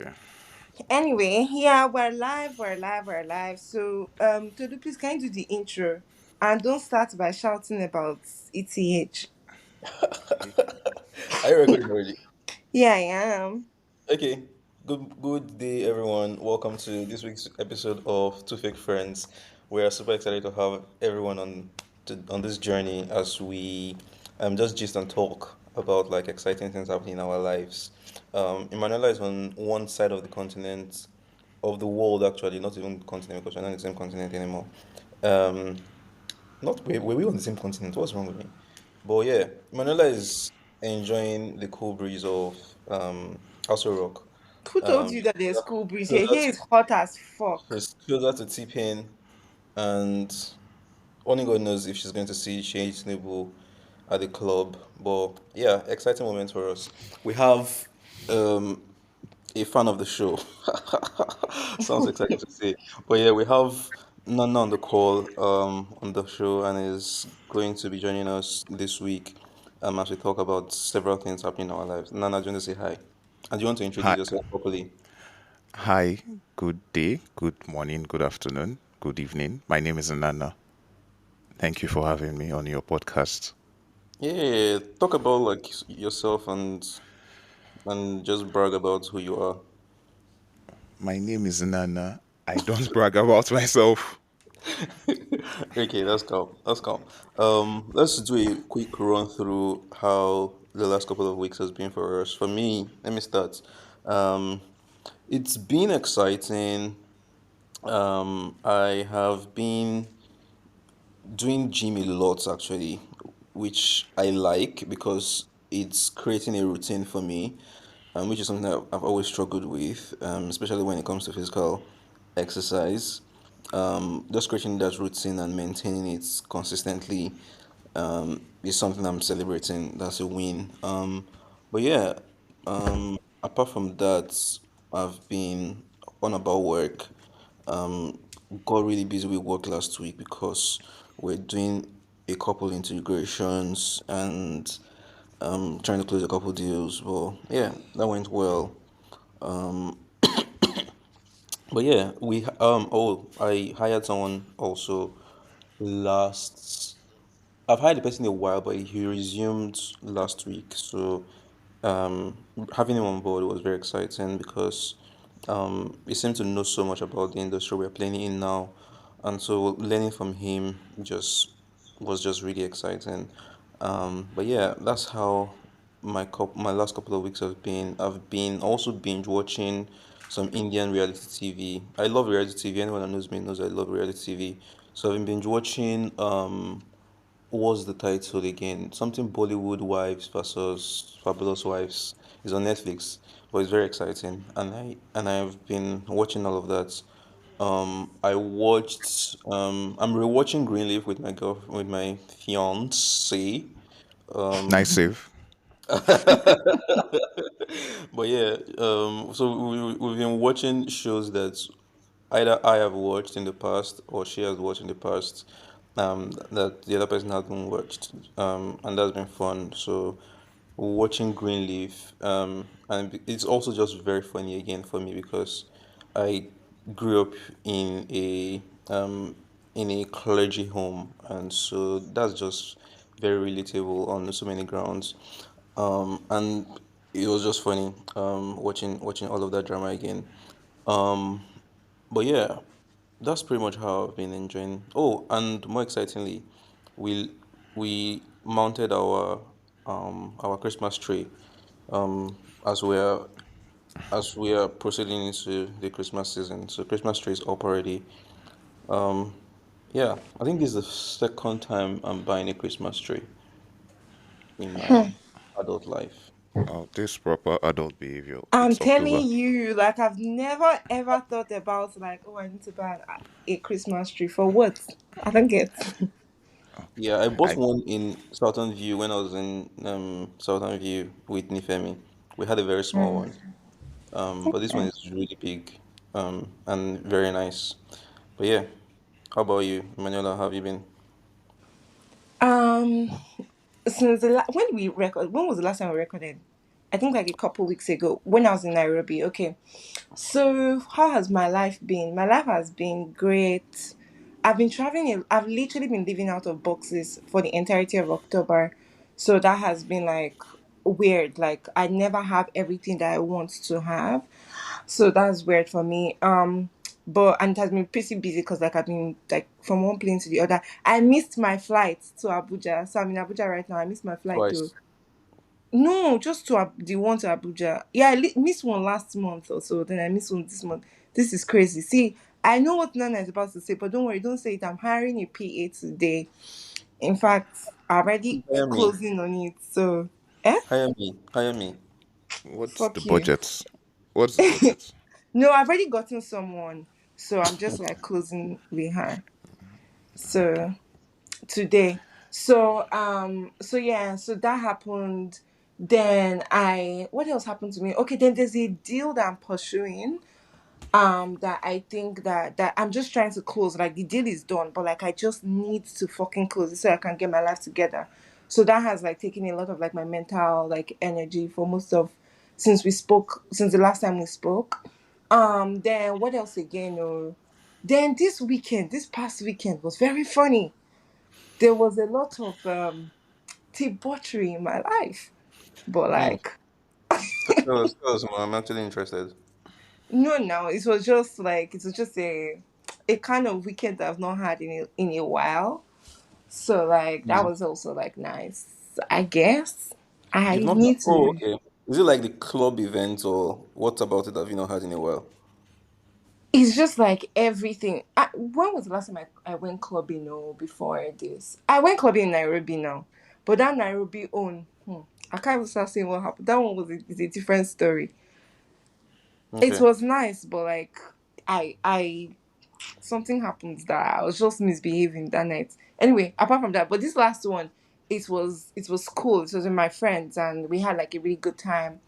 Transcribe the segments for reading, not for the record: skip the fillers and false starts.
Okay. Anyway, yeah, we're live. So, Tolu, please can you do the intro? And don't start by shouting about ETH. Are you recording already? Yeah, I am. Okay. Good day, everyone. Welcome to this week's episode of Two Fake Friends. We are super excited to have everyone on this journey as we just gist and talk about like exciting things happening in our lives. Emanuela is on one side of the continent of the world, actually, not even continent because we're not on the same continent anymore. Um, Not were we on the same continent? What's wrong with me? But yeah, Manuela is enjoying the cool breeze of Castle Rock. Who told you that there's Closer cool breeze here? closer Here to is hot as fuck. closer to T-Pain, and only God knows if she's going to see Shea Snable at the club. But yeah, exciting moment for us. We have um a fan of the show. Sounds exciting to say. But yeah, we have Nnanna on the call on the show and is going to be joining us this week as we talk about several things happening in our lives. Nana, do you want to say hi? And do you want to introduce Hi. yourself properly? Hi. Good day. Good morning. Good afternoon. Good evening. My name is Nnanna. Thank you for having me on your podcast. Yeah, talk about like yourself and just brag about who you are. My name is Nana. I don't brag about myself. Okay, that's calm. That's calm. Let's do a quick run through how the last couple of weeks has been for us. For me, let me start. Um, it's been exciting. I have been doing gym a lot actually, which I like because it's creating a routine for me, which is something that I've always struggled with, especially when it comes to physical exercise. Just creating that routine and maintaining it consistently is something I'm celebrating. That's a win. But yeah, apart from that, I've been on about work. Got really busy with work last week because we're doing a couple integrations and trying to close a couple deals. Well, yeah, that went well. But yeah, I hired someone also last. I've hired the person a while, but he resumed last week. So having him on board was very exciting because he seemed to know so much about the industry we're playing in now, and so learning from him just really exciting. But yeah, that's how my last couple of weeks have been. I've been also binge watching some Indian reality TV. I love reality TV. Anyone that knows me knows I love reality TV. So I've been binge watching what's the title again? Something Bollywood Wives versus Fabulous Wives is on Netflix, but it's very exciting, and I've been watching all of that. I watched. I'm rewatching Greenleaf with my girl with my fiance. Nice save. But yeah, so we've been watching shows that either I have watched in the past or she has watched in the past, that the other person hasn't watched, and that's been fun. So watching Greenleaf, and it's also just very funny again for me because I grew up in a clergy home, and so that's just very relatable on so many grounds. And it was just funny watching all of that drama again. Um, but yeah, that's pretty much how I've been enjoying. Oh, and more excitingly, we we mounted our Christmas tree as we are proceeding into the Christmas season. So Christmas tree is up already. Yeah, I think this is the second time I'm buying a Christmas tree in my adult life. Oh, this proper adult behavior. I'm It's telling October. you, like, I've never ever thought about, like, oh, I need to buy a Christmas tree. For what? I don't get. Yeah, I bought I one in Southern View when I was in Southern View with Nifemi. We had a very small one. But this one is really big, and very nice. But yeah, how about you, Manuela? How have you been? Um, since when we record, when was the last time we recorded? I think like a couple weeks ago when I was in Nairobi. Okay, so how has my life been? My life has been great. I've been traveling. I've literally been living out of boxes for the entirety of October, so that has been like weird. Like I never have everything that I want to have, so that's weird for me. But and it has been pretty busy because like I've been like from one plane to the other. I missed my flight to Abuja, so I'm in Abuja right now. I missed my flight to Twice. no, just to the one to Abuja. Yeah, I missed one last month or so. Then I missed one this month. This is crazy. See, I know what Nana is about to say, but don't worry, don't say it. I'm hiring a PA today. In fact, I'm already Hire me. closing on it. So, eh? Hire me. Hire me. What's the Fuck you. budget? What's the budget? No, I've already gotten someone. So I'm just like closing with her. Okay. So today. So yeah, so that happened. Then I what else happened to me? Okay, then there's a deal that I'm pursuing. That I think that I'm just trying to close. Like the deal is done, but like I just need to fucking close it so I can get my life together. So that has like taken a lot of like my mental like energy for most of since the last time we spoke. Then what else again? Then this past weekend was very funny. There was a lot of debauchery in my life, but Hmm. like Tell us more. I'm actually interested. no, it was just a kind of weekend that I've not had in a while. So like that Hmm. was also like nice. I guess I You've not. need Oh, to. okay. Is it like the club event or what about it have you not had in a while? It's just like everything. When was the last time I went clubbing? No, before this, I went clubbing in Nairobi now, but that Nairobi own, I can't even start saying what happened. That one is a different story. It Okay. was nice, but like I something happened that I was just misbehaving that night. Anyway, apart from that, but this last one, it was cool. It was with my friends and we had like a really good time.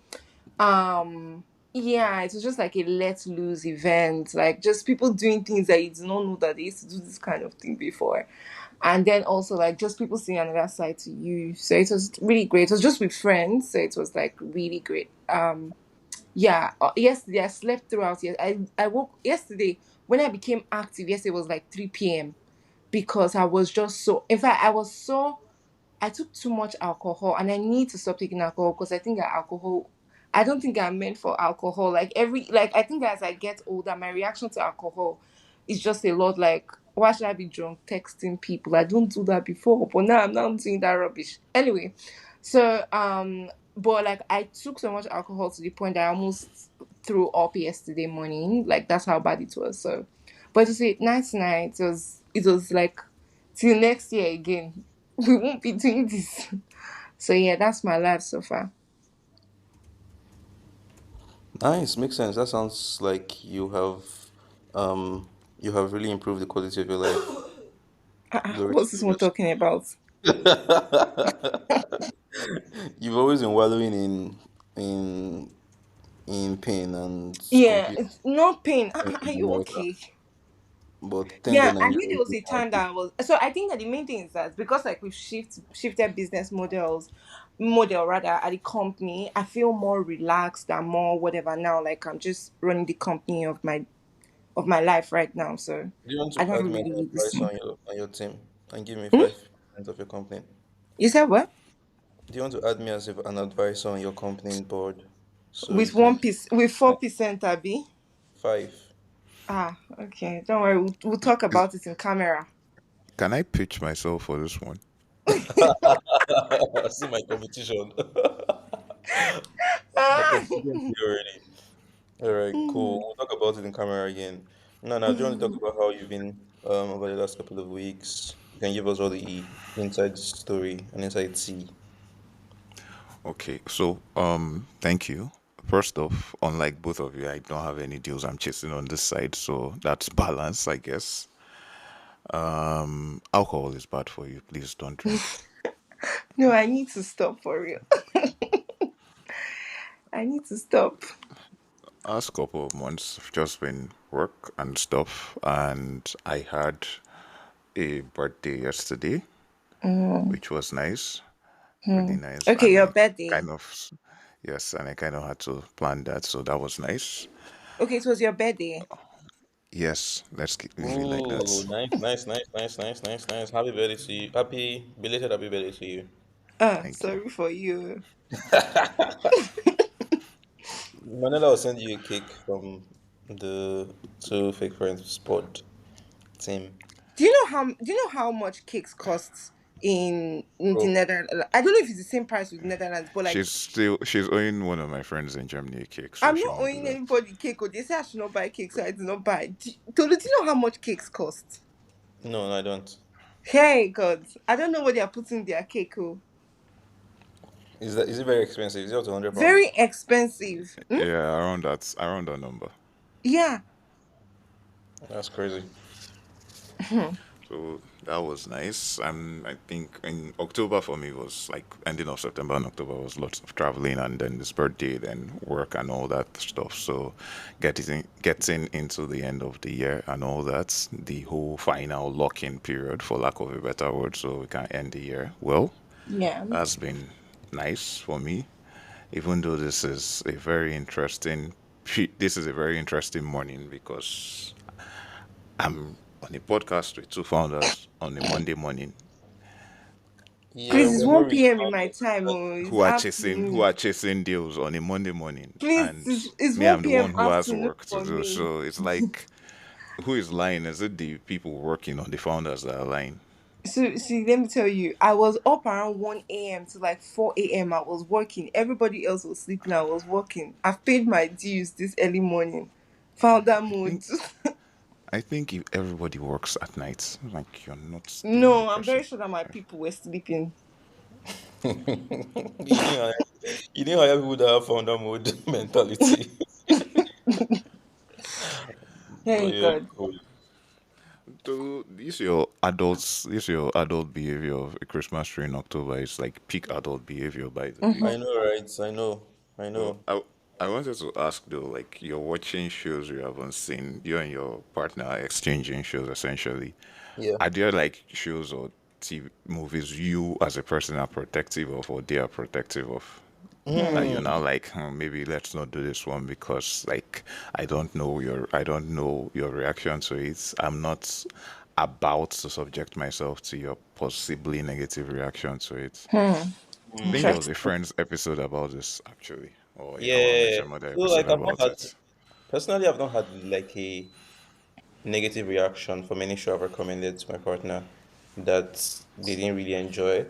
Yeah, it was just like a let loose event, like just people doing things that you do not know that they used to do this kind of thing before. And then also like just people seeing another side to you. So it was really great. It was just with friends, so it was like really great. Yeah, yesterday I slept throughout. Yes, I woke yesterday when I became active. Yesterday was like 3 p.m. because I was just so. In fact, I took too much alcohol and I need to stop taking alcohol because I think that alcohol. I don't think I'm meant for alcohol. Like I think as I get older, my reaction to alcohol is just a lot. Like why should I be drunk texting people? I don't do that before, but now I'm not doing that rubbish. Anyway, so but like I took so much alcohol to the point that I almost threw up yesterday morning. Like that's how bad it was. So, but to say night night, it was like till next year again. We won't be doing this. So yeah, that's my life so far. Nice, makes sense. That sounds like um you have really improved the quality of your life. Glory to What's this one Jesus. talking about? You've always been wallowing in in pain and Yeah, confusion it's not pain. in Are you America. okay? But thank Yeah, God I knew Nigeria there is was really a time happy. that I was. So I think that the main thing is that because like we've shifted business model rather at the company, I feel more relaxed and more whatever now. Like I'm just running the company of my life right now. So Do you want I to don't add me really an need this advice one. on your team and give me Hmm? 5% of your company? You said what? Do you want to add me as if an advisor on your company board so you With can 1 piece, with 4%, Abby. five? Ah, okay. Don't worry. We'll talk about it in camera. Can I pitch myself for this one? See my competition. My Ah. competition here already. All right, cool. Mm. We'll talk about it in camera again. No, no. Do you want to talk about how you've been over the last couple of weeks? You can give us all the inside story and inside tea. Okay, so thank you. First off, unlike both of you, I don't have any deals I'm chasing on this side, so that's balance, I guess. Alcohol is bad for you. Please don't drink. No, I need to stop for real. I need to stop. Last couple of months have just been work and stuff, and I had a birthday yesterday, Mm. which was nice, really Mm. nice, Okay, and your I birthday. kind of Yes, and I kind of had to plan that, so that was nice. Okay, it was your birthday. Yes, leave it like Oh, that. nice, nice, nice, nice, nice, nice, nice. Happy birthday to you. Happy belated happy birthday to you. Thank you. Sorry for you. Manila will send you a cake from the two fake friends sport team. Do you know how much cakes costs in the Bro, Netherlands? I don't know if it's the same price with Netherlands, but like She's owing one of my friends in Germany a cake, so I'm she not won't do owing that. anybody cake. Or they say I should not buy cake, so I do not buy. Tolu, do you know how much cakes cost? no, no, I don't. Hey God, I don't know what they are putting in their cake. Oh, Is it very expensive? Is it up to £100? very expensive. Hmm? Yeah, around that number. Yeah. That's crazy. So that was nice. I think in October for me was like ending of September and October was lots of traveling and then this birthday, then work and all that stuff. So getting into the end of the year and all that, the whole final lock-in period, for lack of a better word, so we can end the year well. Yeah. Has been nice for me, even though this is a very interesting morning because I'm on a podcast with two founders on a Monday morning Yeah, Please, and it's we're not 1 really p.m. in my founders. time. But Oh, it's who afternoon. are chasing deals on a Monday morning, Please, and it's me, I'm the 1 p.m. one who has afternoon work to for do. me. So it's like, who is lying? Is it the people working or the founders that are lying? So, see, let me tell you, I was up around 1 a.m. to like 4 a.m. I was working. Everybody else was sleeping. I was working. I've paid my dues this early morning. Founder I mode. think I think if everybody works at night, like you're not the only No, I'm very person. sure that my people were sleeping. you didn't hire people that have founder mode mentality. But Hey, yeah, God. cool. So this your adult behavior of a Christmas tree in October. It's like peak adult behavior, by the way. I know, right? I know. I So know. I wanted to ask though, like you're watching shows you haven't seen, you and your partner are exchanging shows essentially. Yeah. Are there like shows or TV movies you as a person are protective of or they are protective of? That you're now Hmm. like, maybe let's not do this one because like I don't know your reaction to it. I'm not about to subject myself to your possibly negative reaction to it. I think there was a Interesting. Friends episode about this actually, or a How I Met Yeah. Your Mother So episode like I've not about had it. personally I've not had like a negative reaction from any show I've recommended to my partner that they didn't really enjoy.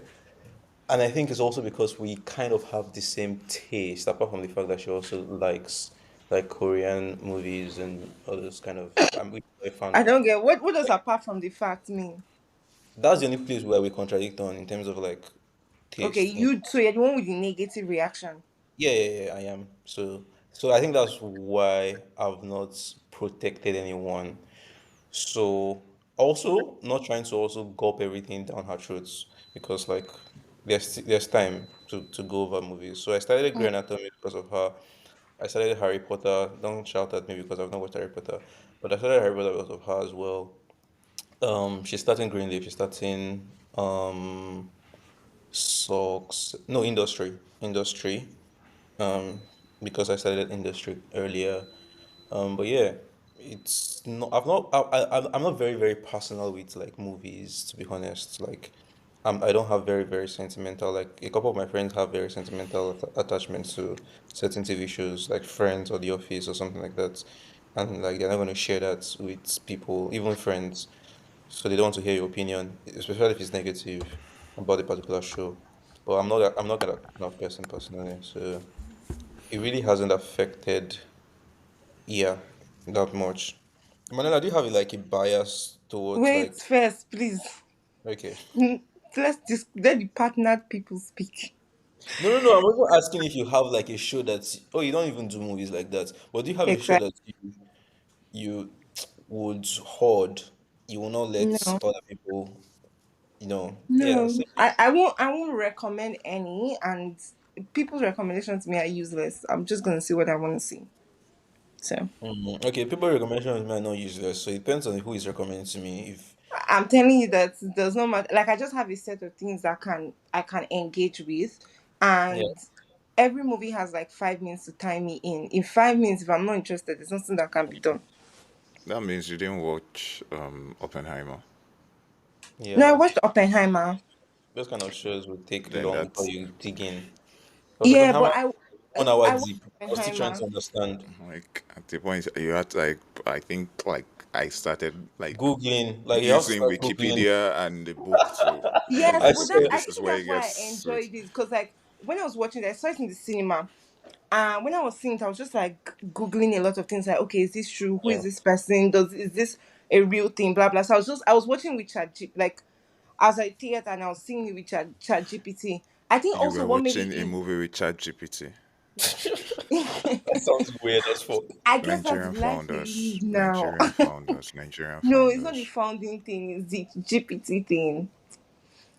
And I think it's also because we kind of have the same taste, apart from the fact that she also likes like Korean movies and all those kind of. We like fan. I don't get what does apart from the fact mean? That's the only place where we contradict on in terms of like Okay, taste. so you're the one with the negative reaction. Yeah, yeah, yeah, I am. So I think that's why I've not protected anyone. So also not trying to also gulp everything down her throats because like there's time to go over movies. So I started Grey Anatomy because of her. I started Harry Potter. Don't shout at me because I've not watched Harry Potter, but I started Harry Potter because of her as well. She's starting Greenleaf. She's starting socks. No, industry. Um, because I started industry earlier. But yeah, it's not. I'm not very very personal with like movies. To be honest, like, I don't have very very sentimental. Like a couple of my friends have very sentimental attachments to certain TV shows, like Friends or The Office or something like that, and like they're not going to share that with people, even friends. So they don't want to hear your opinion, especially if it's negative about a particular show. But I'm not that kind of person personally. So it really hasn't affected, yeah, that much. Manela, do you have like a bias towards Wait like, first, please. okay. Let the partnered people speak. No, no, no. I'm also asking if you have like a show that's, oh, you don't even do movies like that. But do you have a show Exactly. that you would hoard? You will not let No. other people, you know. Yeah. No. So, I won't recommend any, and people's recommendations to me are useless. I'm just gonna see what I want to see. So okay, people recommendations may not useless. So it depends on who is recommending to me. If I'm telling you that it does not matter. Like I just have a set of things that can I can engage with, yeah, and every movie has like 5 minutes to tie me in 5 minutes if I'm not interested there's nothing that can be done. That means you didn't watch Oppenheimer. No, I Yeah, watched Oppenheimer. those kind of shows would take Then long before that's you dig in. Because Yeah, Oppenheimer but was I 1 hour I watched deep. I was still trying Oppenheimer. to understand. like at the point you had to, like, I think like I started like Googling, like you have to using start Googling. Wikipedia and the book to Yes, I like, but okay, that's swear. I this is think where that's it why I gets sweet. enjoyed it because like when I was watching it, I saw it in the cinema. And when I was seeing it, I was just like googling a lot of things like, okay, is this true? Who Yeah. is this person? Does is this a real thing? Blah blah. So I was watching with like I was at theater and I was seeing it with Chat GPT. I think You also were what made watching it a easy. movie with ChatGPT. That sounds weird as fuck. I guess that's Nigerian the life we founders, live now. Nigerian founders, Nigerian No, it's not the founders. founding thing, it's the GPT thing.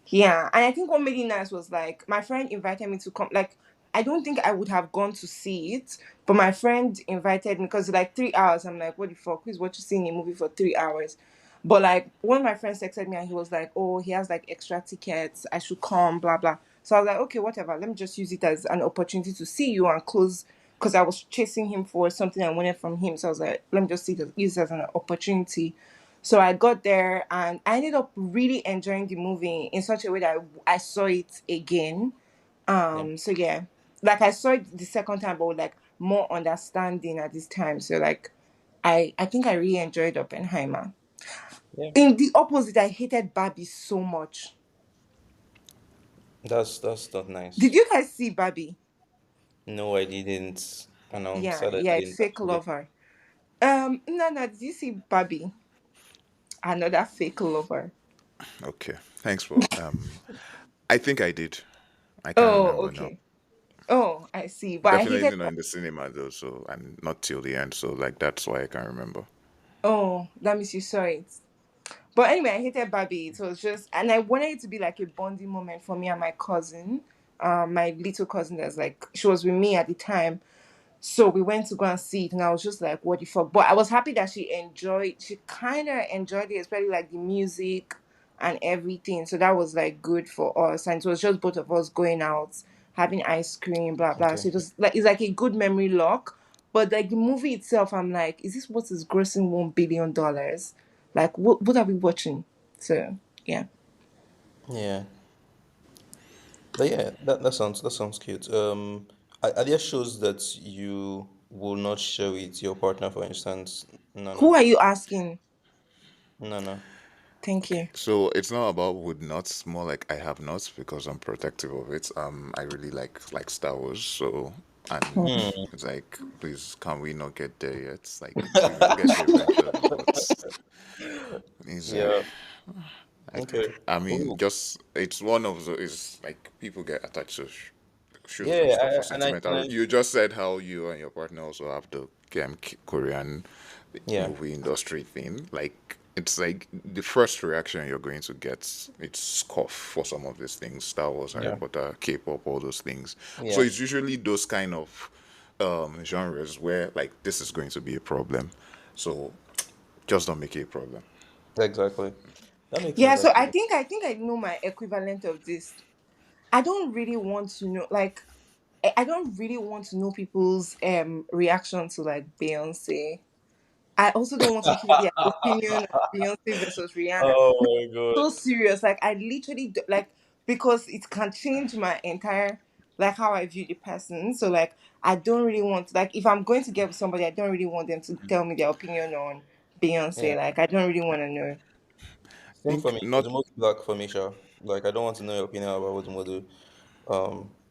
Yeah, and I think what made it nice was like my friend invited me to come. Like, I don't think I would have gone to see it, but my friend invited me because like 3 hours. I'm like, what the fuck? Who's watching seeing a movie for 3 hours? But like one of my friends texted me and he was like, oh, he has like extra tickets. I should come, blah blah. So I was like, okay, whatever. Let me just use it as an opportunity to see you and close. Because I was chasing him for something I wanted from him. So I was like, let me just use it as an opportunity. So I got there and I ended up really enjoying the movie in such a way that I saw it again. Yeah. So yeah, like I saw it the second time, but with like more understanding at this time. So like, I think I really enjoyed Oppenheimer. Yeah. In the opposite, I hated Barbie so much. That's not Did nice. you guys see Barbie? No, I didn't. And I'm Yeah, sad I yeah, didn't fake actually. lover. Nnanna, did you see Barbie? Another fake lover. Okay, thanks for I think I did. I can't Oh, remember now. okay. Oh, I see. But I hated. Definitely not in the cinema though, so and not till the end, so like that's why I can't remember. Oh, that means you saw it. But anyway, I hated Barbie. It was just, and I wanted it to be like a bonding moment for me and my cousin, my little cousin. That's like she was with me at the time, so we went to go and see it, and I was just like, "What the fuck?" But I was happy that she enjoyed. She kind of enjoyed it, especially like the music and everything. So that was like good for us, and it was just both of us going out, having ice cream, blah blah. Okay. So it was like it's like a good memory lock. But like the movie itself, I'm like, is this what is grossing $1 billion? Like, what are we watching? So yeah. Yeah. But yeah, that sounds cute. Are there shows that you will not share with your partner, for instance? No, Who no, are you asking? no, no. Thank Okay, you. so it's not about would nots, more like I have nots because I'm protective of it. I really like Star Wars, so and Hmm. it's like, please, can we not get there yet? Like we will get there eventually, but it's Yeah. like, Okay. I mean, Cool. just it's one of the is like people get attached to shoes and Yeah, stuff for and sentimental. I, You just said how you and your partner also have the Korean yeah, movie industry thing. Like it's like the first reaction you're going to get, it's scoff for some of these things: Star Wars, Harry yeah, Potter, K-pop, all those things. So yeah. it's usually those kind of genres where like this is going to be a problem. So just don't make it a problem. Exactly. That makes Yeah, sense so I actually. think I think I know my equivalent of this. I don't really want to know like I don't really want to know people's reaction to like Beyonce. I also don't want to hear their opinion of Beyonce versus Rihanna. Oh No, my so god. serious. Like I literally like because it can change my entire like how I view the person. So like I don't really want like if I'm going to get with somebody, I don't really want them to tell me their opinion on Yeah. Beyonce. Like I don't really want to know. I Same for think me. not It's most black for me, sure. Like I don't want to know your opinion about what do.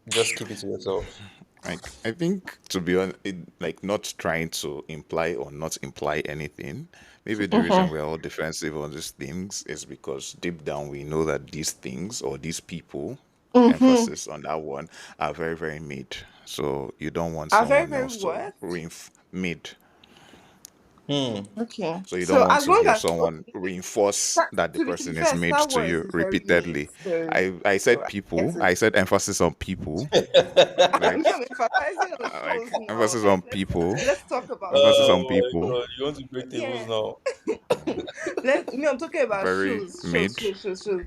Just keep it to yourself. Like I think to be honest, like not trying to imply or not imply anything. Maybe the reason Mm-hmm. we're all defensive on these things is because deep down we know that these things or these people, Mm-hmm. emphasis on that one, are very very mid. So you don't want Are very someone very else to what? mid. Hmm. Okay. So you don't So want as to long hear as someone reinforce that the to be person is fair, mid Star to Wars you is very mid. repeatedly. So I so said I get people. it. I said emphasis on people. I Like mean, I'm emphasizing on shows like now. emphasis Like on people. let's talk about Emphasis shows. on Oh my people. god, you want to break tables Yeah. now? Let me. I'm talking about Very shows, shows, mid. shows, shows, shows.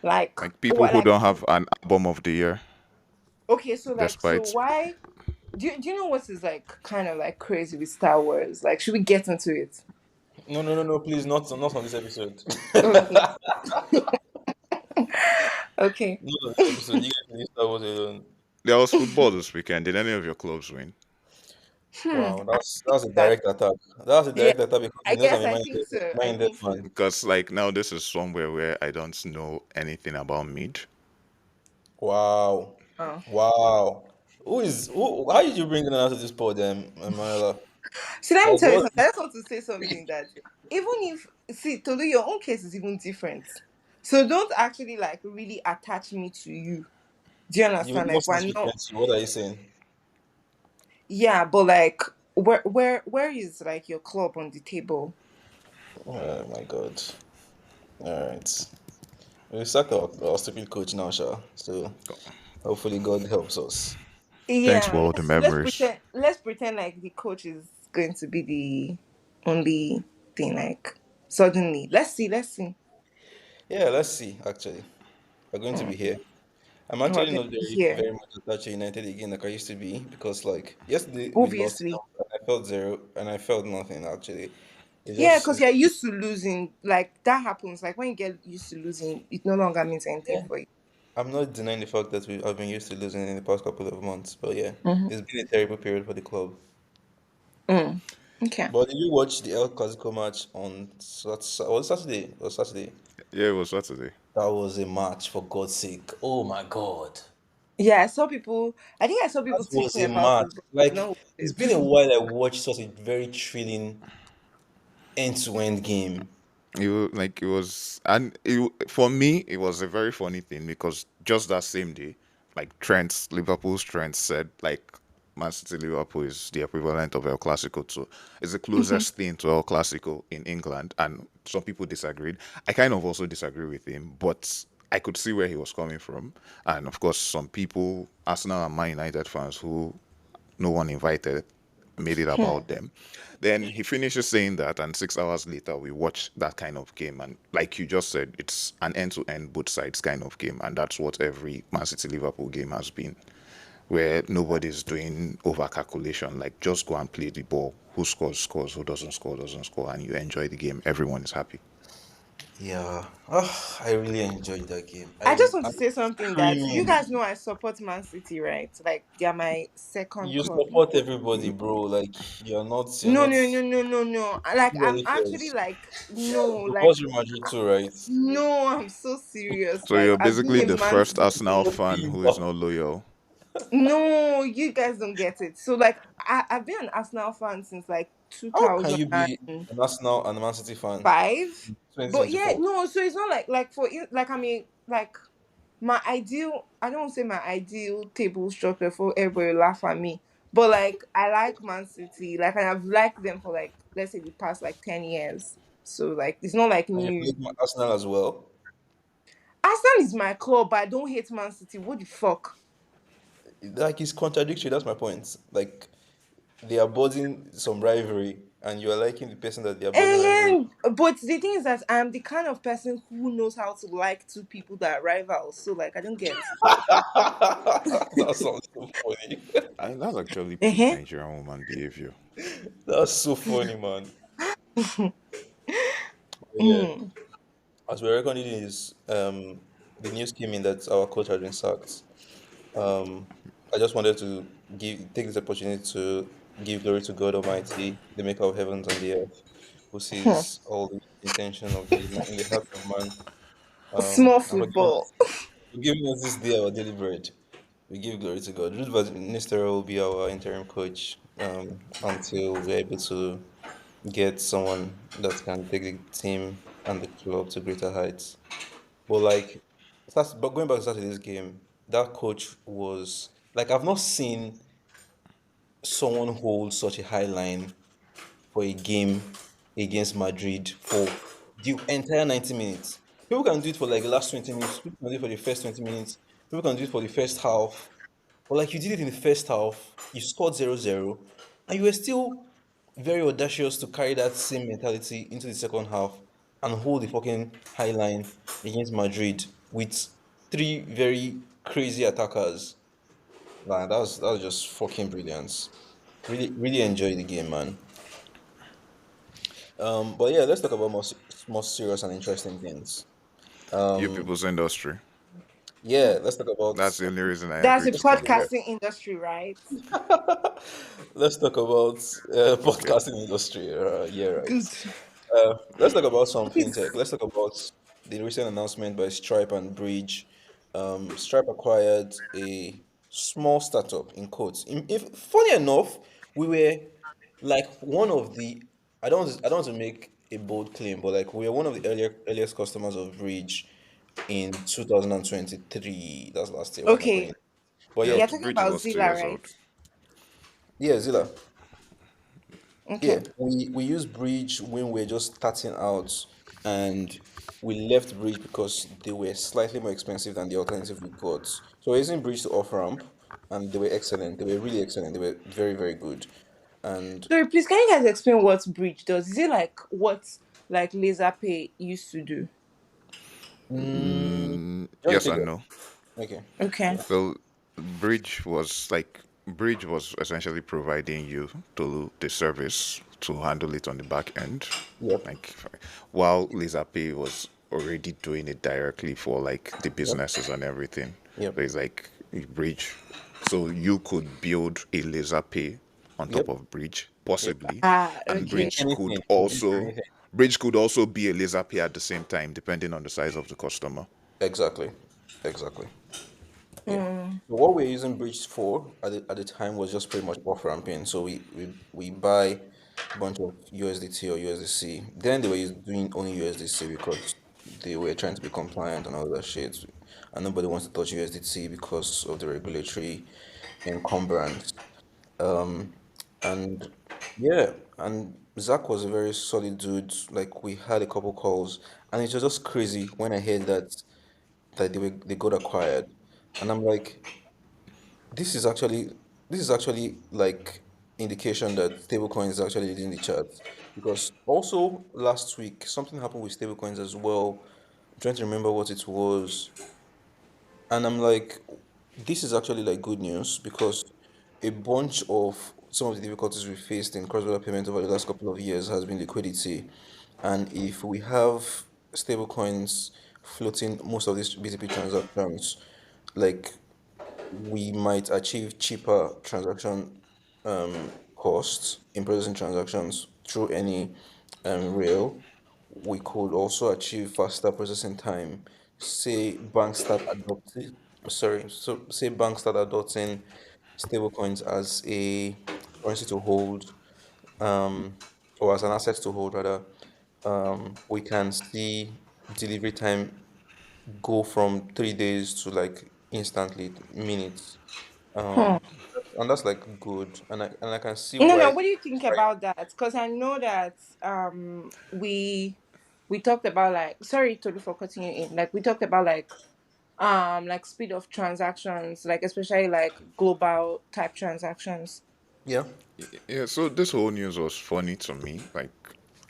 Like Like people what? who Like don't have an album of the year. Okay, so like, so despite why? Do you know what is like kind of like crazy with Star Wars? Like, should we get into it? No, no, no, no, please, not on this episode. Okay. Okay. Not on this episode. You guys can leave Star Wars alone. there was football this weekend. Did any of your clubs win? Hmm. Wow, I that's a think that direct attack. That's a yeah. direct attack because I you guys are guess I think so. I minded think so. man. Because like now this is somewhere where I don't know anything about mid. Wow. Oh. Wow. How did you bring Nnanna to this pod, Manuela? See, let me Like tell you what something. I just want to say something that even if see Tolu, your own case is even different. So don't actually like really attach me to you. Do you you understand? Like lost we're this not. weekend too? What are you saying? Yeah, but like where is like your club on the table? Oh my god. Alright. We sacked our stupid coach now, Sha. So hopefully God helps us. Thanks for Yeah, all the memories. let's pretend like the coach is going to be the only thing. Like suddenly, let's see. Yeah, let's see, actually. We're going to Hmm. be here. I'm We're actually going not to be very, here, very much attached to United again like I used to be because, like, yesterday we lost obviously. and I felt zero and I felt nothing actually. It Yeah, just, because you're used to losing. Like that happens. Like when you get used to losing, it no longer means anything yeah. for you. I'm not denying the fact that I've been used to losing in the past couple of months, but yeah, Hmm. it's been a terrible period for the club. Mm. Okay. But did you watch the El Clasico match on was it Saturday? It was Saturday. Yeah, it was Saturday. That was a match for God's sake. Oh my God. Yeah, I saw people. I think I saw That people was tweeting a about match. it, but I did Like not watch it's it. been a while I watched such a very thrilling end-to-end game. It was, and for me, it was a very funny thing because just that same day, like Liverpool's Trent said, like Man City Liverpool is the equivalent of El Clasico too. It's the closest thing to El Clasico in England, and some people disagreed. I kind of also disagree with him, but I could see where he was coming from, and of course, some people, Arsenal and Man United fans who no one invited, made it about them. Then he finishes saying that, and 6 hours later, we watch that kind of game. And like you just said, it's an end to end, both sides kind of game. And that's what every Man City Liverpool game has been, where nobody's doing over calculation. Like, just go and play the ball. Who scores, scores. Who doesn't score, doesn't score. And you enjoy the game. Everyone is happy. Yeah. Oh, I really enjoyed that game. I just want I'm to say something that you screaming. guys know I support Man City, right? Like they're my second You club. support everybody, bro. Like you're No, not no, no, no, no, no. Like I'm nobody actually cares. like no, You like watch Real Madrid too, right? no. I'm so serious. So Like you're I've been basically a the Man first City Arsenal fan. fan who is not loyal. No, you guys don't get it. So like I've been an Arsenal fan since like How can you 2005. be an Arsenal and a Man City fan? But yeah, 2024. no. So it's not like like I mean like my ideal. I don't say my ideal table structure for everybody laugh at me. But like I like Man City. Like and I've liked them for like let's say the past like 10 years. So like it's not like And you new. played Arsenal as well. Arsenal is my club, but I don't hate Man City. What the fuck? Like it's contradictory, that's my point. Like they are building some rivalry and you are liking the person that they are building rivalry. And but the thing is that I'm the kind of person who knows how to like two people that are rivals. So like I don't get. That sounds so funny. And that's actually peak Uh-huh. Nigerian woman behavior. That's so funny, man. But yeah. Mm. As we're recording this, the news came in that our coach has been sacked. I just wanted to take this opportunity to give glory to God Almighty, the maker of heavens and the earth, who sees all the intention of in the heart of man. Small And football. for giving us this day our daily bread. We give glory to God. Ruth Minister will be our interim coach until we're able to get someone that can take the team and the club to greater heights. But but going back to Saturday's game, that coach was like I've not seen someone hold such a high line for a game against Madrid for the entire 90 minutes. People can do it for like the last 20 minutes, people can do it for the first 20 minutes, people can do it for the first half. But like you did it in the first half, you scored 0-0, and you were still very audacious to carry that same mentality into the second half and hold the fucking high line against Madrid with three very crazy attackers. Nah, that was just fucking brilliant. Really, really enjoy the game, man. But yeah, let's talk about more serious and interesting things. You Um, people's industry. yeah, let's talk about That's the only reason I That's the agreed to let's talk come here. podcasting industry, right? let's talk about Okay. podcasting industry. Yeah, right. Good. Let's talk about some fintech. Please. Let's talk about the recent announcement by Stripe and Bridge. Stripe acquired a small startup in quotes. If funny enough, we were like one of the. I don't want to make a bold claim, but like we were one of the earliest customers of Bridge in 2023. That's last year. Why am I calling Okay. it? But Yeah, yeah, You're talking Bridge about was two Zilla, years right? old. yeah, Zilla. Okay. Yeah, we use Bridge when we're just starting out, and we left Bridge because they were slightly more expensive than the alternative we got. So we're using Bridge to off ramp, and they were excellent. They were really excellent. They were very, very good. And Sorry, please, can you guys explain what Bridge does? Is it like what like Laserpay used to do? do you want Yes to take and it? no. Okay. Okay. Yeah. So Bridge was essentially providing you to the service to handle it on the back end. Yep. Like while LaserPay was already doing it directly for like the Yep. businesses and everything. Yep. So it's like a Bridge. So you could build a LaserPay on top Yep. of Bridge, Yep. possibly, Ah, and okay. Anything. Anything. Bridge could also be a LaserPay at the same time, depending on the size of the customer. Exactly. Exactly. Yeah. Mm. So what we're using Bridge for at the time was just pretty much off ramping. So we buy a bunch of USDT or USDC. Then they were doing only USDC because they were trying to be compliant and all that shit. And nobody wants to touch USDT because of the regulatory encumbrance. Um, and yeah, and Zach was a very solid dude. Like we had a couple calls, and it was just crazy when I heard that they got acquired, and I'm like, this is actually this is actually like indication that stablecoins is actually leading the charts because also last week something happened with stablecoins as well. I'm trying to remember what it was, and I'm like, this is actually like good news because a bunch of some of the difficulties we faced in cross-border payment over the last couple of years has been liquidity, and if we have stablecoins floating most of these BTP transactions, like we might achieve cheaper transaction costs in processing transactions through any rail. We could also achieve faster processing time. Say banks start adopting, sorry, so say banks start adopting stablecoins as a currency to hold, um, or as an asset to hold rather. We can see delivery time go from 3 days to like instantly minutes. Hmm. Um, and that's like good, and I can see No, no. why. What do you think Right. about that? Because I know that we talked about like sorry Tolu for cutting you in. Like we talked about like speed of transactions, like especially like global type transactions. Yeah. Yeah, so this whole news was funny to me. Like,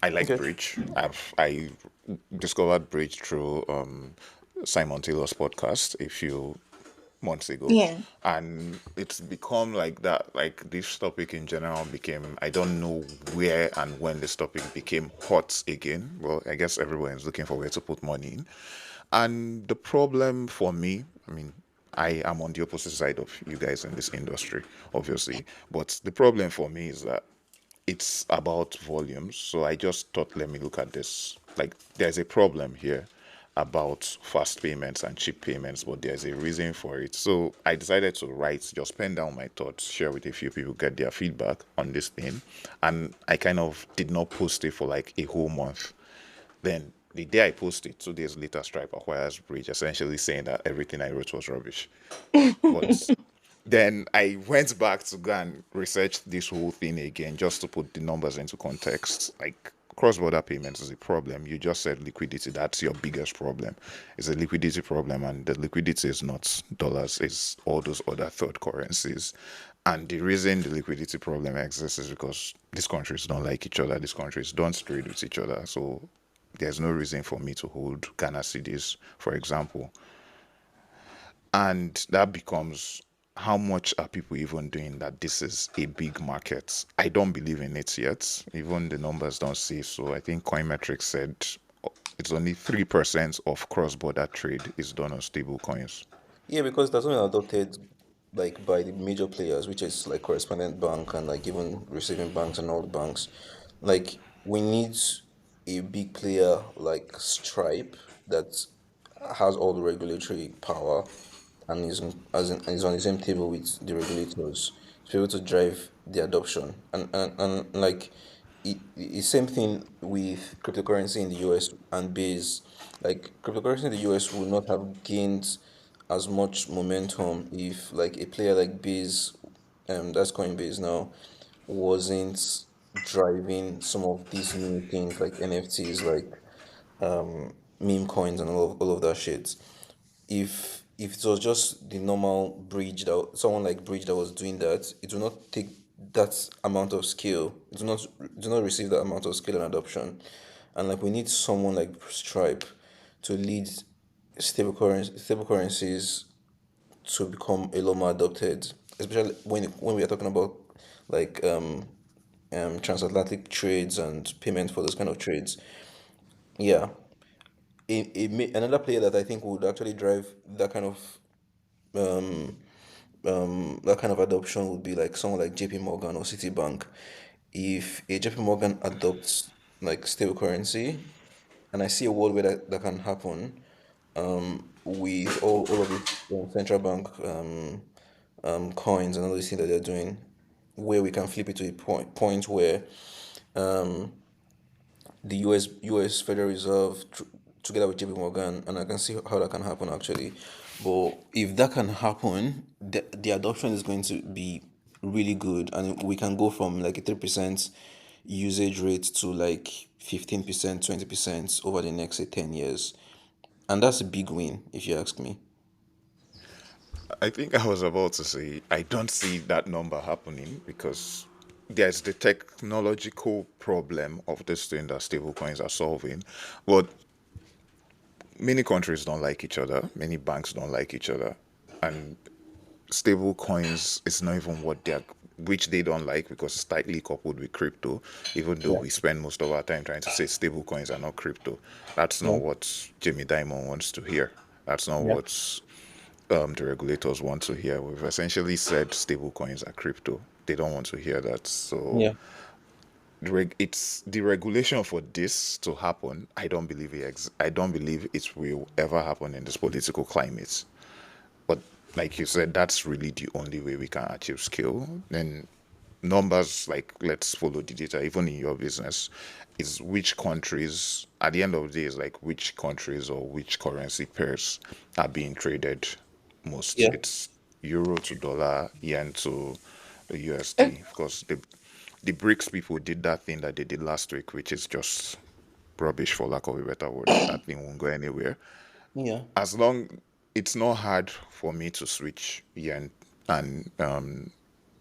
I like Okay. Bridge. I discovered Bridge through Simon Taylor's podcast a few months ago, Yeah. and it's become like that. Like this topic in general became. I don't know where and when this topic became hot again. Well, I guess everyone is looking for where to put money in, and the problem for me, I mean, I am on the opposite side of you guys in this industry, obviously. But the problem for me is that it's about volumes. So I just thought, let me look at this. Like, there's a problem here about fast payments and cheap payments, but there's a reason for it. So I decided to write, just pen down my thoughts, share with a few people, get their feedback on this thing. And I kind of did not post it for like a whole month. Then the day I posted, 2 days later, Stripe acquires Bridge, essentially saying that everything I wrote was rubbish. But then I went back to go and research this whole thing again just to put the numbers into context. Like cross-border payments is a problem. You just said liquidity. That's your biggest problem. It's a liquidity problem, and the liquidity is not dollars. It's all those other third currencies. And the reason the liquidity problem exists is because these countries don't like each other. These countries don't trade with each other. So there's no reason for me to hold Ghana cedis, for example. And that becomes how much are people even doing that this is a big market? I don't believe in it yet. Even the numbers don't say so. I think Coinmetrics said it's only 3% of cross-border trade is done on stable coins. Yeah, because that's only adopted like by the major players, which is like correspondent bank and like even receiving banks and all the banks. Like we need a big player like Stripe that has all the regulatory power and is on the same table with the regulators to be able to drive the adoption. And like it's same thing with cryptocurrency in the US and base. Like cryptocurrency in the US would not have gained as much momentum if like a player like Base, that's Coinbase now, wasn't driving some of these new things like NFTs, like meme coins and all of that shit. If it was just the normal bridge that someone like bridge that was doing that, it will not take that amount of skill. It will not do not receive that amount of skill and adoption. And like we need someone like Stripe to lead stable currencies to become a lot more adopted, especially when we are talking about like transatlantic trades and payment for those kind of trades. Yeah, another player that I think would actually drive that kind of adoption would be like someone like JP Morgan or Citibank. If a JP Morgan adopts like stable currency, and I see a world where that can happen, with all of these central bank coins and all these things that they're doing, where we can flip it to a point where the US Federal Reserve together with JP Morgan, and I can see how that can happen actually. But if that can happen, the adoption is going to be really good, and we can go from like a 3% usage rate to like 15%, 20% over the next say 10 years, and that's a big win if you ask me. I think I was about to say I don't see that number happening because there's the technological problem of this thing that stablecoins are solving. But many countries don't like each other, many banks don't like each other, and stable coins is not even what they're which they don't like because it's tightly coupled with crypto, even though Yeah, we spend most of our time trying to say stable coins are not crypto. That's not yeah, what Jimmy Dimon wants to hear. That's not yeah, what the regulators want to hear. We've essentially said stable coins are crypto. They don't want to hear that. So yeah, it's the regulation for this to happen. I don't believe it will ever happen in this political climate. But like you said, that's really the only way we can achieve scale. Then numbers, like let's follow the data, even in your business, is which countries at the end of the day is like which countries or which currency pairs are being traded most. yeah. It's euro to dollar, yen to Okay. USD. Of course, the BRICS people did that thing that they did last week, which is just rubbish for lack of a better word. That thing won't go anywhere Yeah, as long it's not hard for me to switch yen and the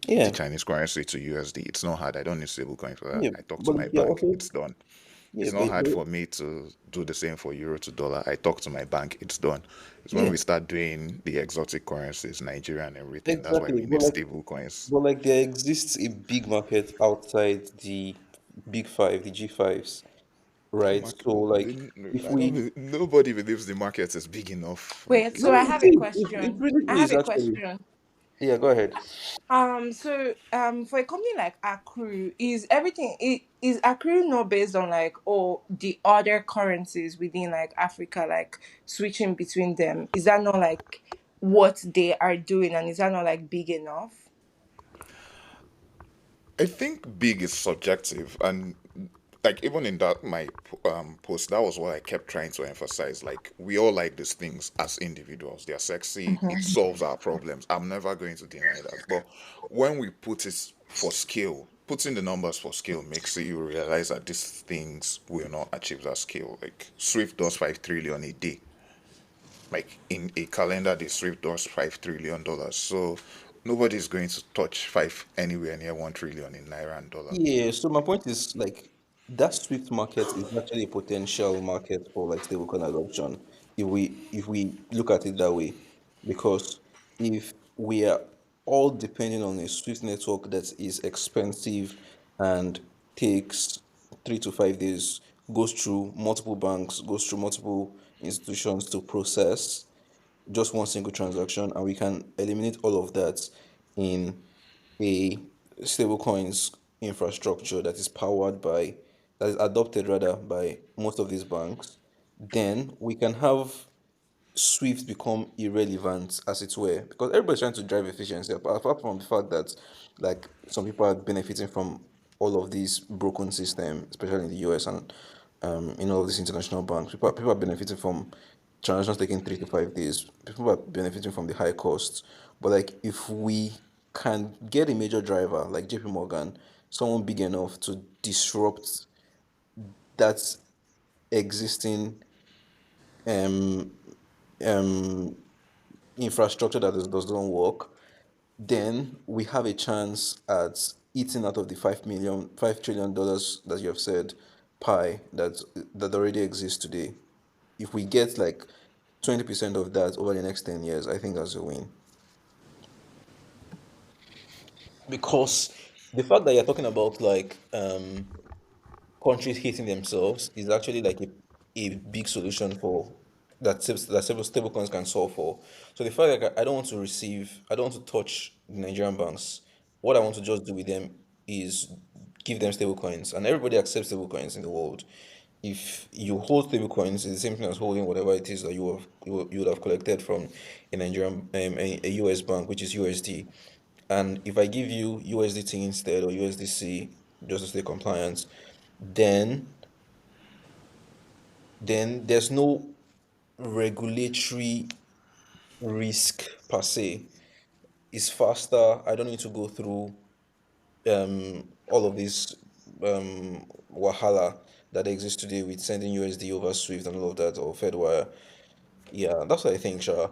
yeah, Chinese currency to USD. It's not hard. I don't need stable coin for that. yeah. I talk to But my yeah, bank. okay. It's done. Yeah, It's not hard for me to do the same for euro to dollar. I talk to my bank. It's done. It's when yeah, we start doing the exotic currencies, Nigeria and everything. That's why exactly. we need stable coins. But like there exists a big market outside the big five, the G5s, right? Market, So like if I don't. we Nobody believes the market is big enough. Wait, no, so I have a it question. I really have is a actually. question. Yeah, go ahead. For a company like Accru, is Accru not based on like all the other currencies within like Africa, like switching between them? Is that not like what they are doing, and is that not like big enough? I think big is subjective, and like even in that my post, that was what I kept trying to emphasize. Like we all like these things as individuals; they're sexy. It solves our problems. I'm never going to deny that. But when we put it for scale, putting the numbers for scale makes it you realize that these things will not achieve that scale. Like Swift does 5 trillion a day. Like in a calendar, the Swift does $5 trillion. So nobody's going to touch five anywhere near 1 trillion in naira and dollar. Yeah, so my point is like that Swift market is actually a potential market for like stablecoin adoption if we look at it that way. Because if we are all depending on a Swift network that is expensive and takes 3 to 5 days, goes through multiple banks, goes through multiple institutions to process just one single transaction, and we can eliminate all of that in a stablecoins infrastructure that is powered by, that is adopted rather by most of these banks. Then we can have Swift become irrelevant, as it were, because everybody's trying to drive efficiency. Apart from the fact that, like, some people are benefiting from all of these broken system, especially in the US and in all of these international banks. People are benefiting from transactions taking 3 to 5 days. People are benefiting from the high costs. But like, if we can get a major driver like JP Morgan, someone big enough to disrupt that existing um um infrastructure that doesn't work, then we have a chance at eating out of the $5 trillion that you have said pie that already exists today. If we get like 20% of that over the next 10 years, I think that's a win. Because the fact that you're talking about like countries hating themselves is actually like a big solution for that several stablecoins can solve for. So the fact that I don't want to touch the Nigerian banks. What I want to just do with them is give them stablecoins, and everybody accepts stablecoins in the world. If you hold stablecoins, it's the same thing as holding whatever it is that you would have collected from a Nigerian a US bank, which is USD. And if I give you USDT instead or USDC just to stay compliant, then there's no regulatory risk per se. It's faster. I don't need to go through all of this wahala that exists today with sending USD over Swift and all of that, or Fedwire. Yeah, that's what I think, Sha.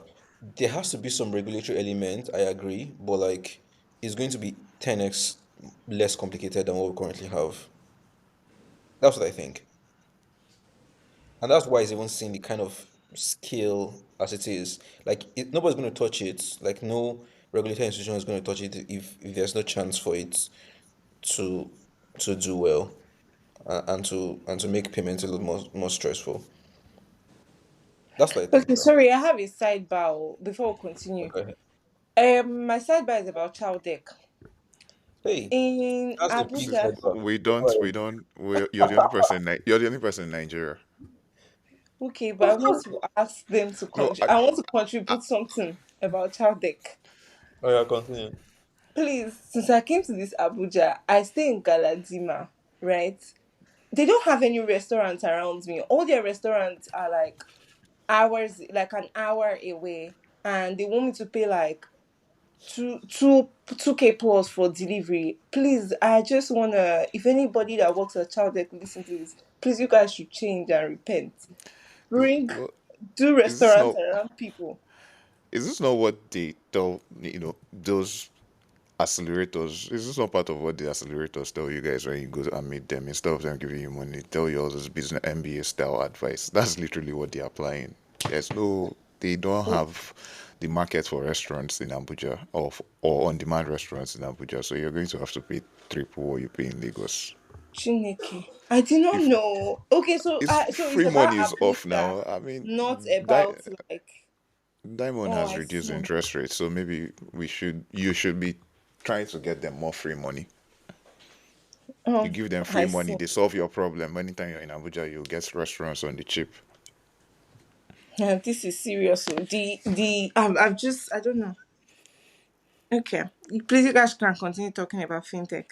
There has to be some regulatory element, I agree, but like, it's going to be 10x less complicated than what we currently have. That's what I think. And that's why it's even seeing the kind of scale as it is. Like, nobody's going to touch it. Like, no regulatory institution is going to touch it if there's no chance for it to do well, and to make payments a little more stressful. That's what I think. Okay, Sha. sorry, I have a sidebar before we continue. Okay. My sidebar is about child deck Hey, in that's a big Abuja. sidebar. We But don't, go we don't, you're the only person, you're the only person in Nigeria. Okay, but I want to ask them to No, I want to contribute something about child deck. Oh, yeah, continue. Please, since I came to this Abuja, I stay in Galadima, right? They don't have any restaurants around me. All their restaurants are like hours, like an hour away, and they want me to pay like two K plus for delivery. Please, I just wanna. If anybody that works at Child Deck listen to this, please, you guys should change and repent. Bring well, do is this restaurants not, around people. is this not what they tell, those accelerators? Is this not part of what the accelerators tell you guys when you go and meet them? Instead of them giving you money, tell you all this business MBA style advice. That's literally what they're applying. They don't have the market for restaurants in Abuja, or on demand restaurants in Abuja. So you're going to have to pay triple what you pay in Lagos. Chineke. I did not If know. Okay, it's so it's free about money is off Abuja, now. I mean, not Di- about like. Diamond Oh, has I reduced see. interest rates, so maybe you should be trying to get them more free money. You Oh, give them free I money, see. they solve your problem. Anytime you're in Abuja, you'll get restaurants on the cheap. Yeah, this is serious. So I've just I don't know. Okay, please, you guys can continue talking about fintech.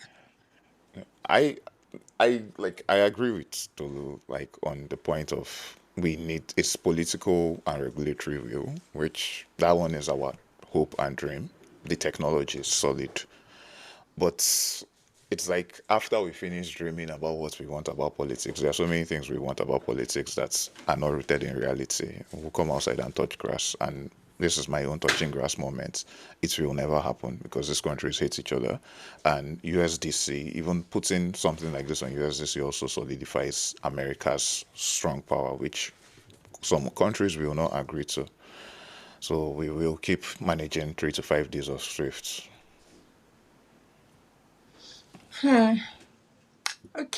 I I agree with Tolu, like, on the point of we need its political and regulatory view, which that one is our hope and dream. The technology is solid. But it's like after we finish dreaming about what we want about politics, there are so many things we want about politics that are not rooted in reality. We'll come outside and touch grass, and this is my own touching grass moment. It will never happen because these countries hate each other. And USDC, even putting something like this on USDC also solidifies America's strong power, which some countries will not agree to. So we will keep managing 3 to 5 days of Swift.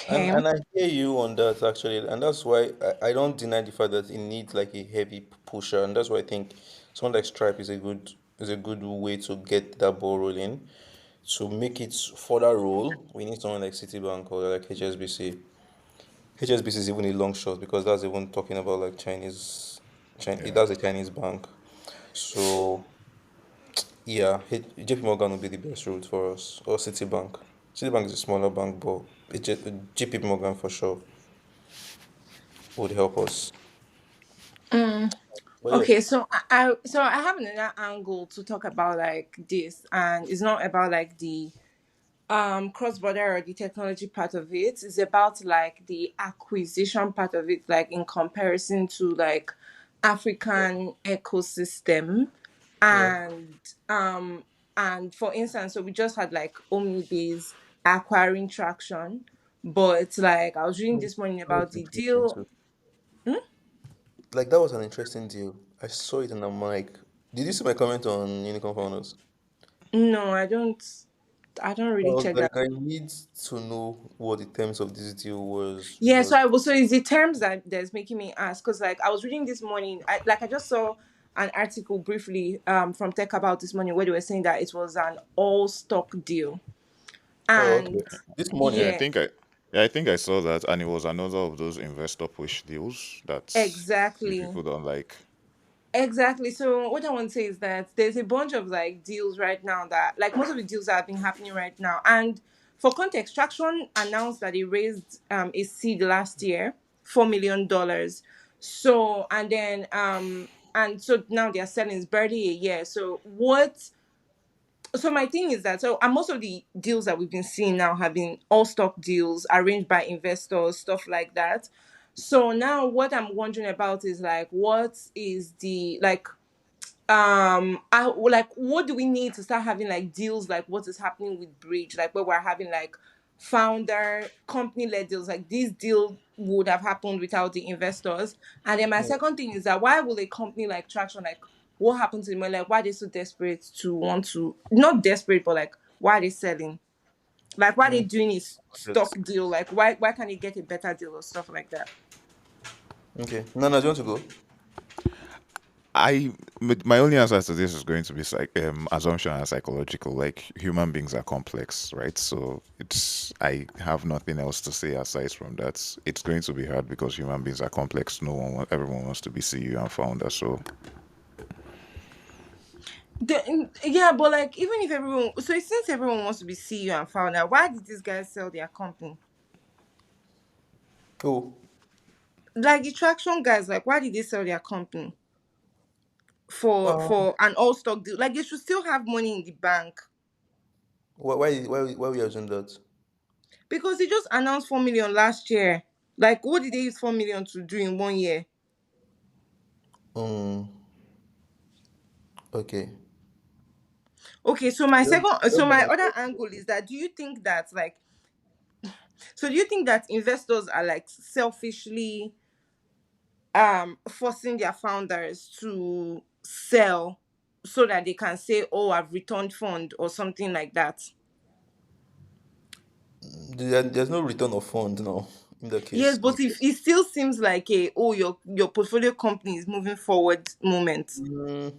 And Okay. and I hear you on that actually, and that's why I don't deny the fact that it needs like a heavy pusher, and that's why I think someone like Stripe is a good way to get that ball rolling. To make it further roll, we need someone like Citibank or like HSBC. HSBC is even a long shot because that's even talking about like China, Yeah. that's a Chinese bank. So yeah, JP Morgan would be the best route for us, or Citibank. Citibank is a smaller bank, but JP Morgan for sure would help us. But yeah, Okay, so I have another angle to talk about like this, and it's not about like the cross border or the technology part of it. It's about like the acquisition part of it, like in comparison to like African ecosystem. yeah. And and for instance, so we just had like Omnibase acquiring traction, but like I was reading Hmm, this morning that was about the interesting deal. too. Like that was an interesting deal. I saw it and I'm like, did you see my comment on Unicorn Founders? No, I don't I really was check like, that. I need to know what the terms of this deal was Yeah, so because I was, so it's the terms that that's making me ask, because like I was reading this morning, I just saw an article briefly from Tech About this morning where they were saying that it was an all stock deal. oh okay. And This Yeah, morning. yeah, I think I saw that, and it was another of those investor push deals that few exactly. people don't like. Exactly. So what I want to say is that there's a bunch of like deals right now that like most of the deals that have been happening right now. And for context, Traction announced that they raised a seed last year, $4 million. So and so now they're selling, it's barely a year. So my thing is that, and most of the deals that we've been seeing now have been all stock deals arranged by investors, stuff like that. So now what I'm wondering about is like what is the like I like what do we need to start having like deals like what is happening with Bridge, like where we're having like founder company led deals, like this deal would have happened without the investors. And then my Yeah. second thing is that why will a company like Traction, like what happened to them, like why are they so desperate to want to, not desperate, but like why are they selling, like why are they Mm, doing a that's- stock deal, like why can't they get a better deal or stuff like that. okay. Nana, do you want to go? My only answer to this is going to be assumption and psychological. Like human beings are complex, right? So I have nothing else to say aside from that. It's going to be hard because human beings are complex. Everyone wants to be CEO and founder. So Yeah, but like even if everyone, so since everyone wants to be CEO and founder, why did these guys sell their company? Oh, Like the traction guys, like why did they sell their company uh, for an all stock deal? Like they should still have money in the bank, why we are doing that? because they just announced 4 million last year. Like what did they use 4 million to do in 1 year? Um, okay. Okay, so my other angle is that do you think that like, so do you think that investors are like selfishly forcing their founders to sell so that they can say, oh, I've returned fund or something like that? There's no return of fund now in that Yes, case. but if it still seems like a, oh, your portfolio company is moving forward moment. Mm,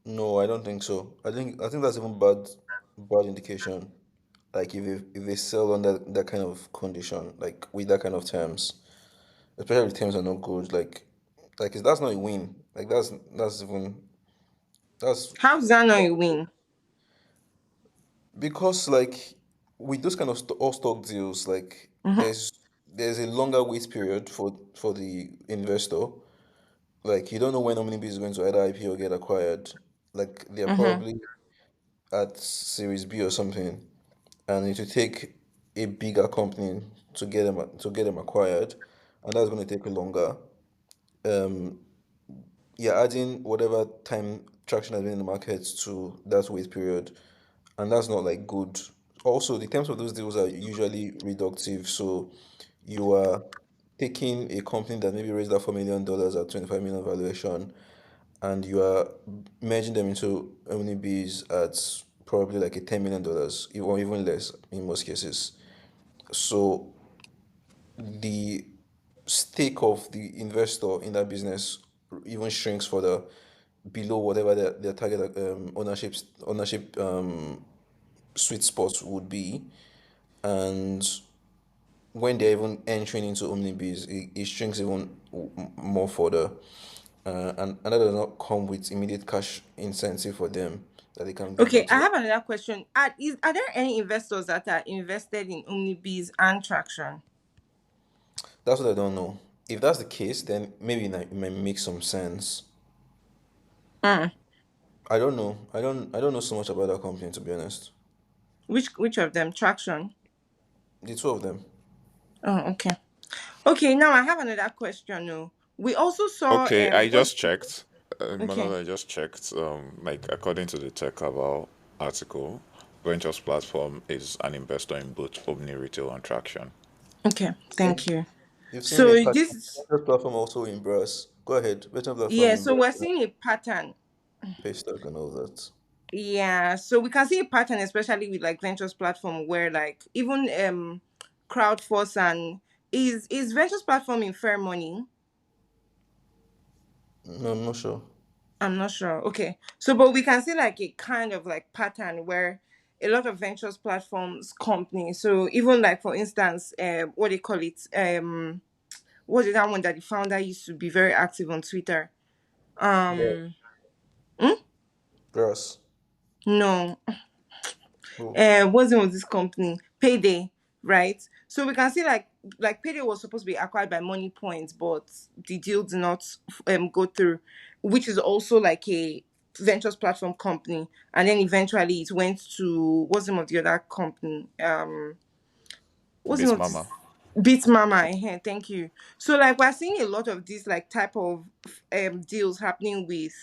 no, I don't think so. I think that's even bad indication. Like if they sell on that kind of condition, like with that kind of terms, especially if terms are not good, that's not a win. Like that's even that's How's that not a win? because like with those kind of all stock deals, like Mhm, there's a longer wait period for the investor. Like you don't know when Omnibus is going to either IP or get acquired. Like they're mhm. probably at Series B or something, and it will take a bigger company to get them acquired, and that's going to take longer. Um, you're adding whatever time traction has been in the market to that wait period, and that's not like good. Also, the terms of those deals are usually reductive, so you are taking a company that maybe raised that $4 million at 25 million valuation and you are merging them into omnibs at probably like a $10 million or even less in most cases. So the stake of the investor in that business even shrinks further below whatever their target ownership sweet spot would be. And when they're even entering into omnibus, it shrinks even more further. And that does not come with immediate cash incentive for them that they can give Okay, back to I them. have another question. Are there any investors that are invested in Omnibees and Traction? That's what I don't know. If that's the case, then maybe it might make some sense. Mm. I don't know. I don't know so much about that company, to be honest. Which of them? Traction. The two of them. Oh, okay. Okay, now I have another question. No, we also saw Okay, I what? just checked. Okay, Manolo, I just checked. Like according to the Tech About article, Ventures Platform is an investor in both Omni Retail and Traction. okay, Okay. thank you. You've seen So a this, pattern platform also in Brass. Go ahead. Better platform yeah, in so Brass. we're seeing a pattern. Paystack and all that. Yeah, so we can see a pattern, especially with like ventures platform, where like even crowdforce and is ventures platform in fair money. No, I'm not sure. I'm not sure. Okay. So, but we can see like a kind of like pattern where a lot of ventures platforms companies. So even like for instance, what they call it, what is that one that the founder used to be very active on Twitter? Brass. Um, hmm? Brass. No, Oh, what's the name of this company? Payday, right? So we can see like Payday was supposed to be acquired by Money Points, but the deal did not go through, which is also like a ventures platform company. And then eventually it went to what's the name of the other company? What's the name Bit of this? Mama. Beat Mama, thank you. So like we're seeing a lot of these like type of deals happening with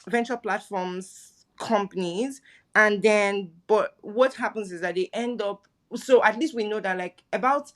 venture platforms companies, and then but what happens is that they end up, so at least we know that like about,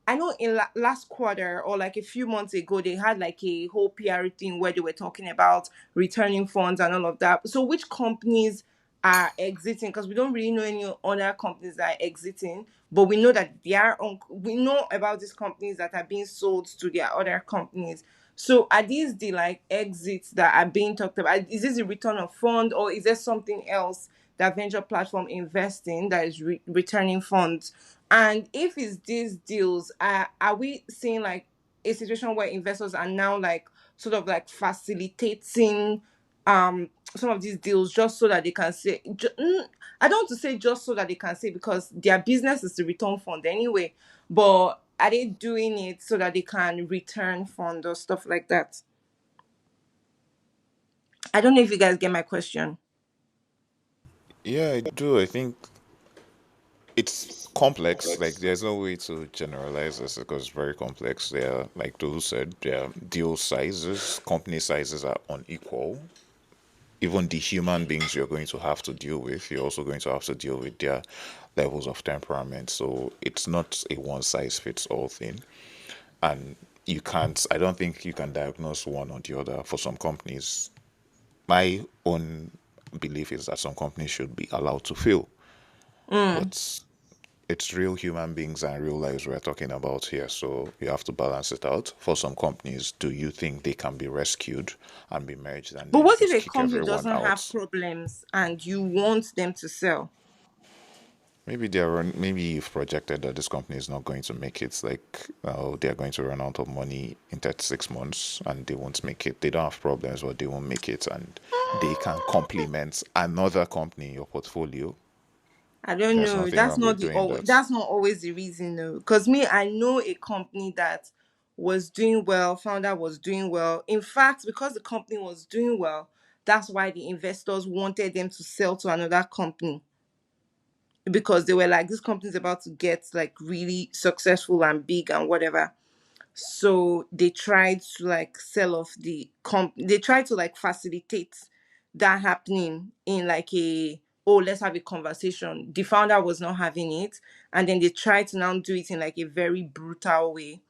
I know in last quarter or like a few months ago, they had like a whole PR thing where they were talking about returning funds and all of that. So, which companies are exiting? Because we don't really know any other companies that are exiting, but we know that they are on. We know about these companies that are being sold to their other companies. So, are these the like exits that are being talked about? Is this a return of fund, or is there something else that venture platform invests in that is returning funds? And if it's these deals, are we seeing like a situation where investors are now like sort of like facilitating some of these deals just so that they can say, I don't want to say just so that they can say, because their business is to return fund anyway, but are they doing it so that they can return fund or stuff like that? I don't know if you guys get my question. Yeah, I do. I think it's complex. Like, there's no way to generalize this because it's very complex. There, like Tolu said, their deal sizes, company sizes are unequal. Even the human beings you're going to have to deal with, you're also going to have to deal with their levels of temperament. So it's not a one size fits all thing. And you can't, I don't think you can diagnose one or the other for some companies. My own belief is that some companies should be allowed to fail, Mm. but it's real human beings and real lives we're talking about here. So you have to balance it out. For some companies, do you think they can be rescued and be merged and But then what if just a kick company everyone doesn't have out? problems and you want them to sell? Maybe you've projected that this company is not going to make it. Like, they're going to run out of money in 36 months and they won't make it. They don't have problems, but they won't make it, and they can complement another company in your portfolio. I don't There's know. nothing That's wrong not with the doing always. that. That's not always the reason, though. Because me, I know a company that was doing well. Founder was doing well. In fact, because the company was doing well, that's why the investors wanted them to sell to another company, because they were like, this company is about to get like really successful and big and whatever. So they tried to like sell off the comp, they tried to like facilitate that happening in like a, oh, let's have a conversation. The founder was not having it, and then they tried to now do it in like a very brutal way.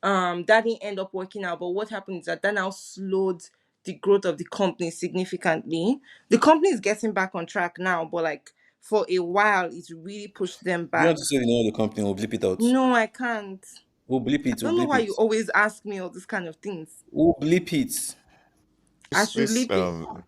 That didn't end up working out, but what happened is that now slowed the growth of the company significantly. The company is getting back on track now, but like for a while, it really pushed them You want back. to say the name of the company? We'll blip it out. No, I can't. We'll blip I it. We'll don't know blip why it. you always ask me all these kind of things. We'll blip it. I This should this leave it. um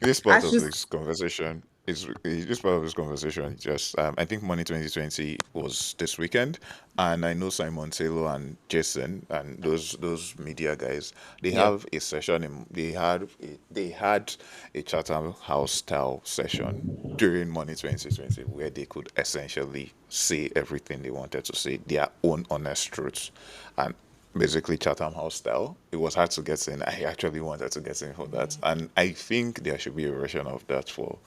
this I part of should. this conversation is this part of this conversation. Just I think Money 2020 was this weekend, and I know Simon Taylor and Jason and those media guys. They Yeah. have a session. They had a Chatham House style session during Money 2020 where they could essentially say everything they wanted to say, their own honest truths, and basically Chatham House style. It was hard to get in. I actually wanted to get in for that. And I think there should be a version of that for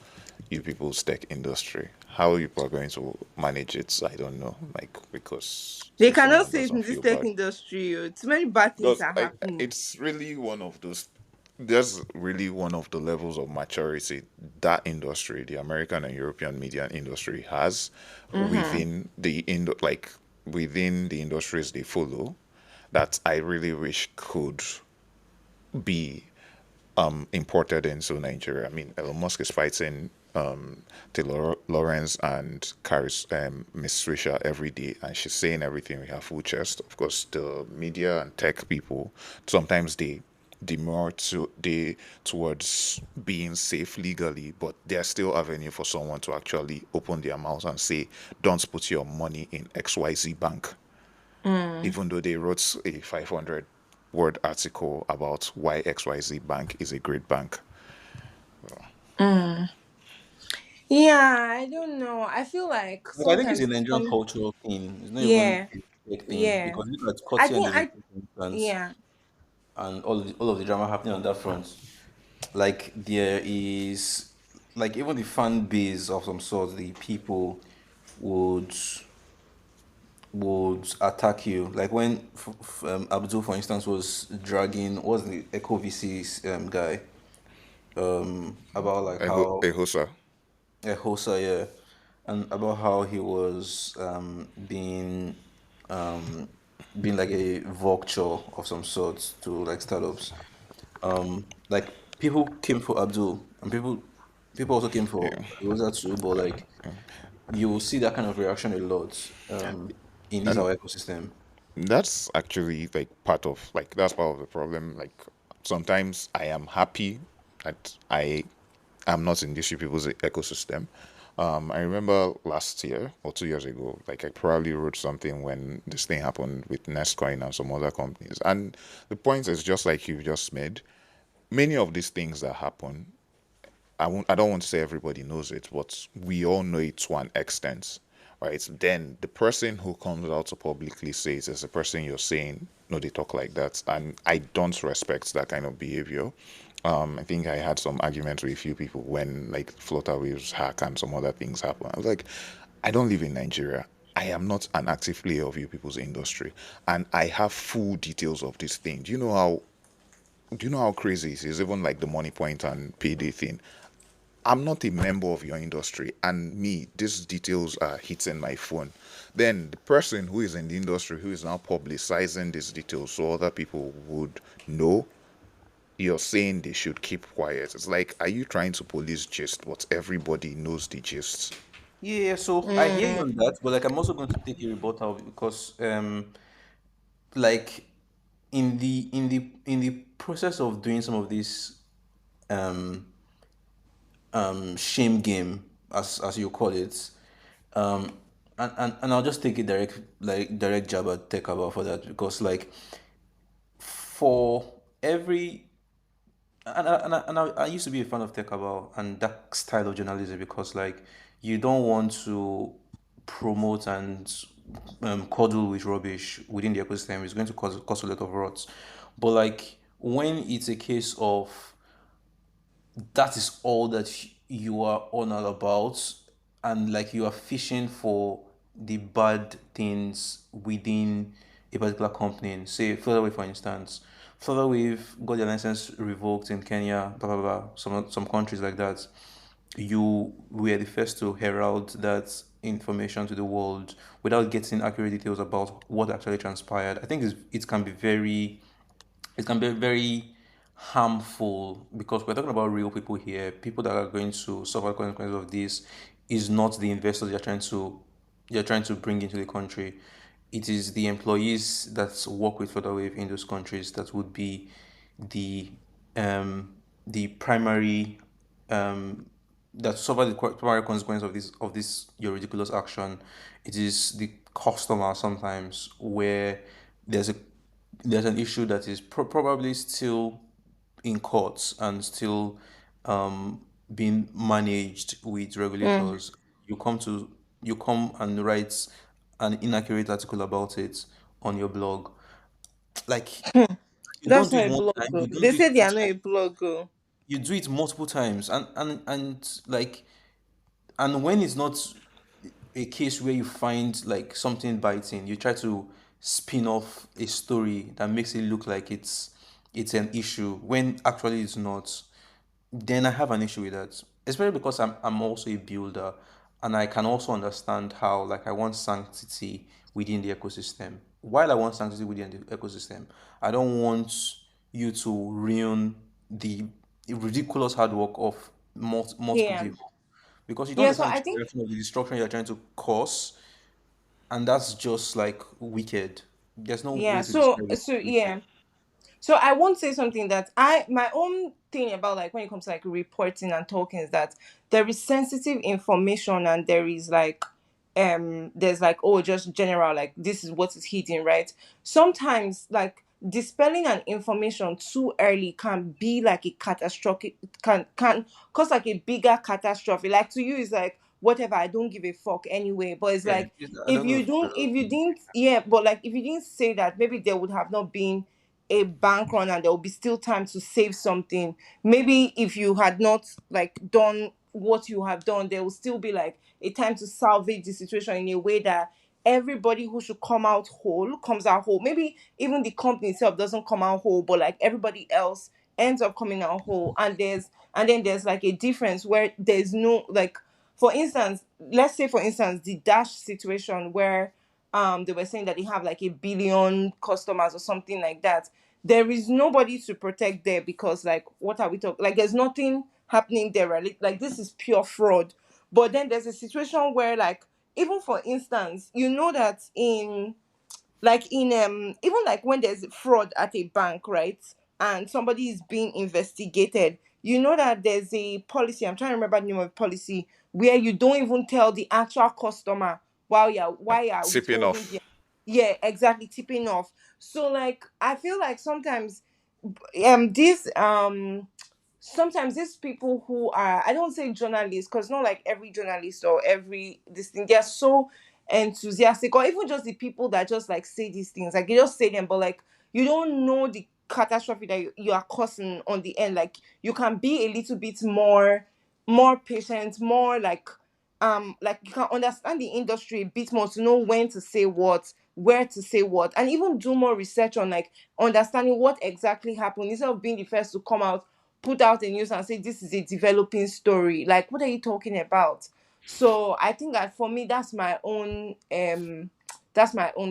you people's tech industry. How you are going to manage it, I don't know. Like, because They so cannot someone say it in doesn't this feel tech bad. industry. Oh. Too many bad things Because are happening. it's really one of those, that's really one of the levels of maturity that industry, the American and European media industry has Mm-hmm. within the industries they follow, that I really wish could be imported into Nigeria. I mean, Elon Musk is fighting Taylor Lawrence and Karis, Miss Swisha every day, and she's saying everything with her full chest. Of course, the media and tech people sometimes they demur towards being safe legally, but there's still avenue for someone to actually open their mouth and say, "Don't put your money in XYZ bank." Mm. Even though they wrote a 500 word article about why XYZ Bank is a great bank. Mm. Yeah, I don't know. I feel like But I think it's a sometimes Nigerian some. cultural thing. It's not even Yeah, a tech thing yeah. because look at I Coty and think David, I. for instance, Yeah. and all of the drama happening on that front. Like there is, like even the fan base of some sort, the people would would attack you. Like when Abdul, for instance, was dragging, what was the Echo VC's guy, about like how Ehosa. Hosa, yeah, and about how he was being like a vulture of some sort to like startups. Like people came for Abdul, and people also came for Yeah. Rosa too, but like you will see that kind of reaction a lot in this And our ecosystem. that's actually like that's part of the problem. Like sometimes I am happy that I am not in these people's ecosystem. I remember last year or 2 years ago, like I probably wrote something when this thing happened with Nestcoin and some other companies. And the point is just like you just made, many of these things that happen, I don't want to say everybody knows it, but we all know it to an extent, right? Then the person who comes out to publicly say it is the person you're saying, no, they talk like that. And I don't respect that kind of behavior. I think I had some arguments with a few people when like Flutterwaves hack and some other things happen. I was like, I don't live in Nigeria. I am not an active player of you people's industry, and I have full details of this thing. Do you know how crazy it is? Even like the money point and payday thing. I'm not a member of your industry, and me, these details are hitting my phone. Then the person who is in the industry who is now publicizing these details so other people would know, you're saying they should keep quiet. It's like, are you trying to police gist, but everybody knows the gist? Yeah, so I hear you Mm. on that, but like I'm also going to take a rebuttal because like in the process of doing some of these um shame game as you call it, um and I'll just take a direct jab at Tech about for that because like for every I used to be a fan of Tech about and that style of journalism because like you don't want to promote and cuddle with rubbish within the ecosystem. It's going to cause a lot of rots, but like when it's a case of that is all that you are on all about and like you are fishing for the bad things within a particular company, say Flutterwave for instance. Flutterwave got their license revoked in Kenya, blah blah blah, some countries like that. You were the first to herald that information to the world without getting accurate details about what actually transpired. I think it can be very harmful, because we're talking about real people here. People that are going to suffer consequences of this is not the investors you're trying to bring into the country. It is the employees that work with Federal Wave in those countries that would be the the primary that suffer the primary consequence of this your ridiculous action. It is the customer sometimes where there's a there's an issue that is probably still in courts and still being managed with Mm. regulators. You come and write an inaccurate article about it on your blog. Like, you don't That's do not it a one blog. time, Oh. you don't They do it say they two are not a times, blog. Oh. you do it multiple times, and when it's not a case where you find like something biting, you try to spin off a story that makes it look like it's an issue when actually it's not. Then I have an issue with that, especially because I'm also a builder, and I can also understand how, like, I want sanctity within the ecosystem. While I want sanctity within the ecosystem, I don't want you to ruin the ridiculous hard work of multiple Yeah. people, because you don't Yeah. So understand I the true think direction of the destruction you're trying to cause, and that's just like wicked. There's no yeah. way to So describe it. so Wicked. yeah. So I won't say something that I my own thing about like when it comes to like reporting and talking is that there is sensitive information and there is like there's like oh just general like this is what is hidden, right? Sometimes like dispelling an information too early can be like a catastrophic, can cause like a bigger catastrophe. Like to you is like whatever, I don't give a fuck anyway, but it's Yeah, like I if don't you know. don't, if you didn't, yeah, but like if you didn't say that, maybe there would have not been a bank run and there will be still time to save something. Maybe if you had not like done what you have done, there will still be like a time to salvage the situation in a way that everybody who should come out whole comes out whole. Maybe even the company itself doesn't come out whole, but like everybody else ends up coming out whole. And then there's like a difference where there's no like, for instance, let's say for instance the Dash situation where they were saying that they have like a billion customers or something like that. There is nobody to protect there because like what are we talking, like there's nothing happening there, right? Like this is pure fraud. But then there's a situation where like, even for instance, you know that in like in even like when there's fraud at a bank, right, and somebody is being investigated, you know that there's a policy, I'm trying to remember the name of the policy, where you don't even tell the actual customer while you're Tipping withholding the, off. yeah, exactly, tipping off. So like I feel like sometimes this sometimes these people who are, I don't say journalists because not like every journalist or every this thing they're so enthusiastic, or even just the people that just like say these things, like they just say them, but like you don't know the catastrophe that you are causing on the end. Like you can be a little bit more patient, more like you can understand the industry a bit more to know when to say what, where to say what, and even do more research on like understanding what exactly happened instead of being the first to come out, put out a news and say this is a developing story. Like what are you talking about? So I think that for me that's my own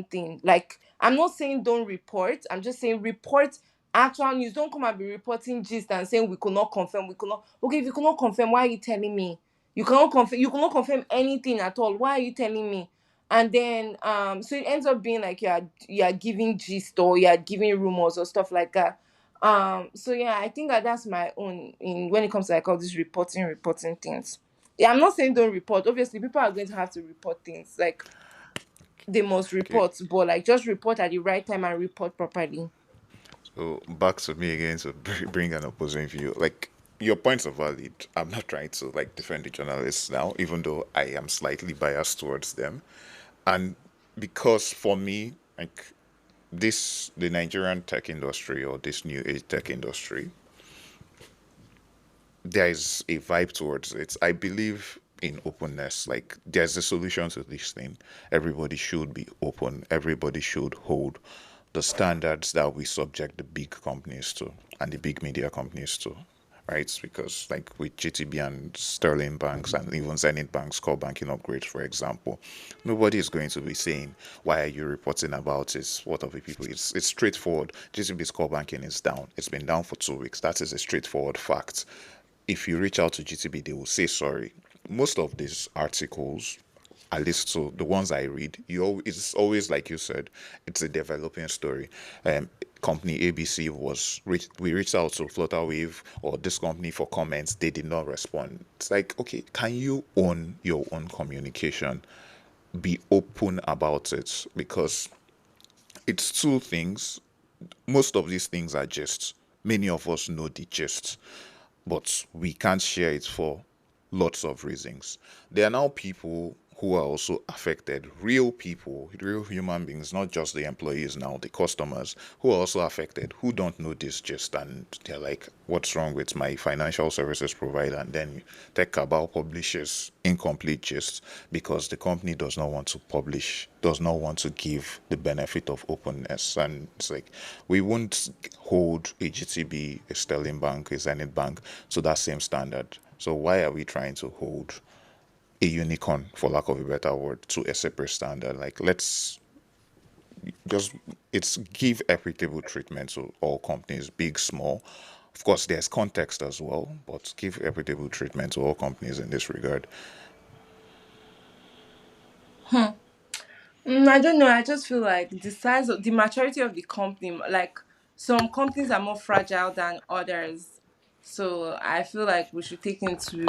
thing. Like I'm not saying don't report, I'm just saying report actual news. Don't come and be reporting gist and saying we could not confirm, we could not. Okay, if you could not confirm, why are you telling me? You cannot confirm anything at all, why are you telling me? And then so it ends up being like you're giving gist or you're giving rumors or stuff like that. So yeah, I think that that's my own in when it comes to like all these reporting things. Yeah, I'm not saying don't report. Obviously people are going to have to report things, like they must Okay. report, but like just report at the right time and report properly. So back to me again to bring an opposing view. Like your points are valid. I'm not trying to like defend the journalists now, even though I am slightly biased towards them. And because for me, like this, the Nigerian tech industry or this new age tech industry, there is a vibe towards it. I believe in openness. Like there's a solution to this thing. Everybody should be open. Everybody should hold the standards that we subject the big companies to and the big media companies to. right? Because like with GTB and Sterling banks and even Zenith banks core banking upgrades, for example, nobody is going to be saying, why are you reporting about it? What are the people? It's straightforward. GTB's core banking is down. It's been down for 2 weeks. That is a straightforward fact. If you reach out to GTB, they will say sorry. Most of these articles, at least so the ones I read, it's always like you said, it's a developing story. Company ABC we reached out to Flutterwave or this company for comments, they did not respond. It's like, okay, can you own your own communication? Be open about it, because it's two things. Most of these things are just, many of us know the gist, but we can't share it for lots of reasons. There are now people who are also affected, real people, real human beings, not just the employees now, the customers who are also affected, who don't know this gist, and they're like, what's wrong with my financial services provider? And then Tech Cabal publishes incomplete gist because the company does not want to give the benefit of openness. And it's like, we won't hold a GTB, a Sterling Bank, a Zenith Bank to that same standard. So why are we trying to hold a unicorn, for lack of a better word, to a separate standard? Like, let's just, it's give equitable treatment to all companies, big, small. Of course, there's context as well, but give equitable treatment to all companies in this regard. I don't know. I just feel like the size of the maturity of the company, like some companies are more fragile than others. So I feel like we should take into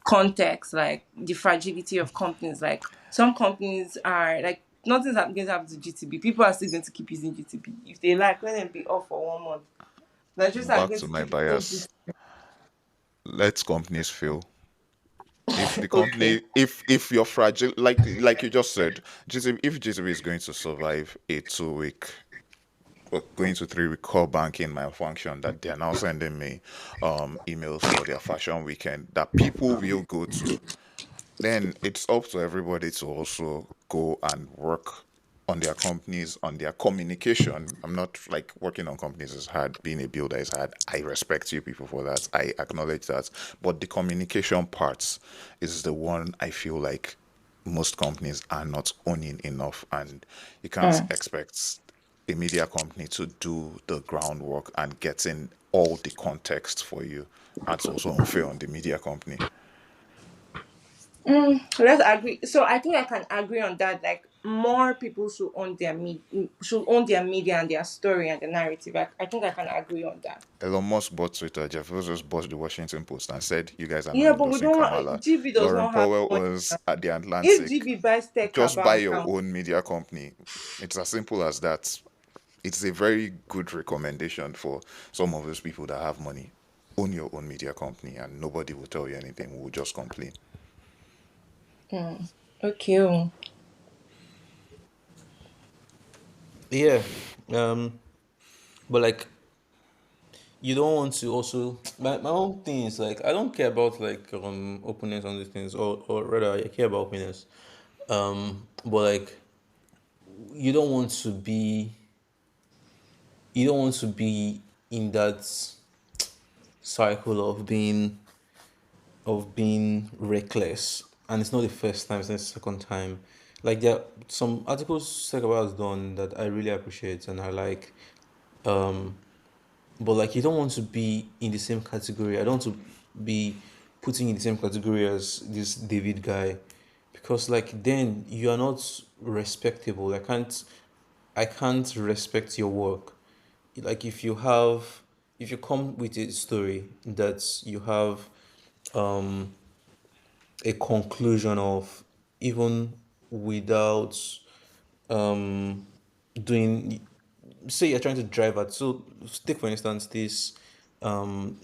context like the fragility of companies. Like some companies are like nothing's going to happen to GTB. People are still going to keep using GTB. If they like, let them be off for 1 month. Nigerians are Back going to to my keep using bias, let companies fail. If the Okay. company, if you're fragile, like you just said, GTB, if GTB is going to survive a 2 week, going to 3 week core banking malfunction, that they're now sending me emails for their fashion weekend that people will go to, then it's up to everybody to also go and work on their companies, on their communication. I'm not like, working on companies is hard, being a builder is hard. I respect you people for that. I acknowledge that. But the communication parts is the one I feel like most companies are not owning enough. And you can't Mm. expect a media company to do the groundwork and getting all the context for you. That's also unfair on the media company. Let's agree. So I think I can agree on that. Like more people should own their media and their story and the narrative. I think I can agree on that. Elon Musk bought Twitter. Jeff Bezos bought the Washington Post and said, "You guys are not Yeah, but we endorsing don't Kamala." want GB does Lauren not have Powell money. owns at the If Atlantic. GB buys tech Just buy about your now, own media company. It's as simple as that. It's a very good recommendation for some of those people that have money. Own your own media company, and nobody will tell you anything. We'll just complain. okay. Oh. Yeah. But like you don't want to also my own thing is like I don't care about like openness on these things, or rather I care about openness. But like you don't want to be you don't want to be in that cycle of being reckless. And it's not the first time, it's not the second time. Like there are some articles Sekaba has done that I really appreciate and I like. Um but like you don't want to be in the same category. I don't want to be putting in the same category as this David guy, because like then you are not respectable. I can't respect your work. Like if you come with a story that you have a conclusion of, even without doing, say you're trying to drive at, so take for instance this what's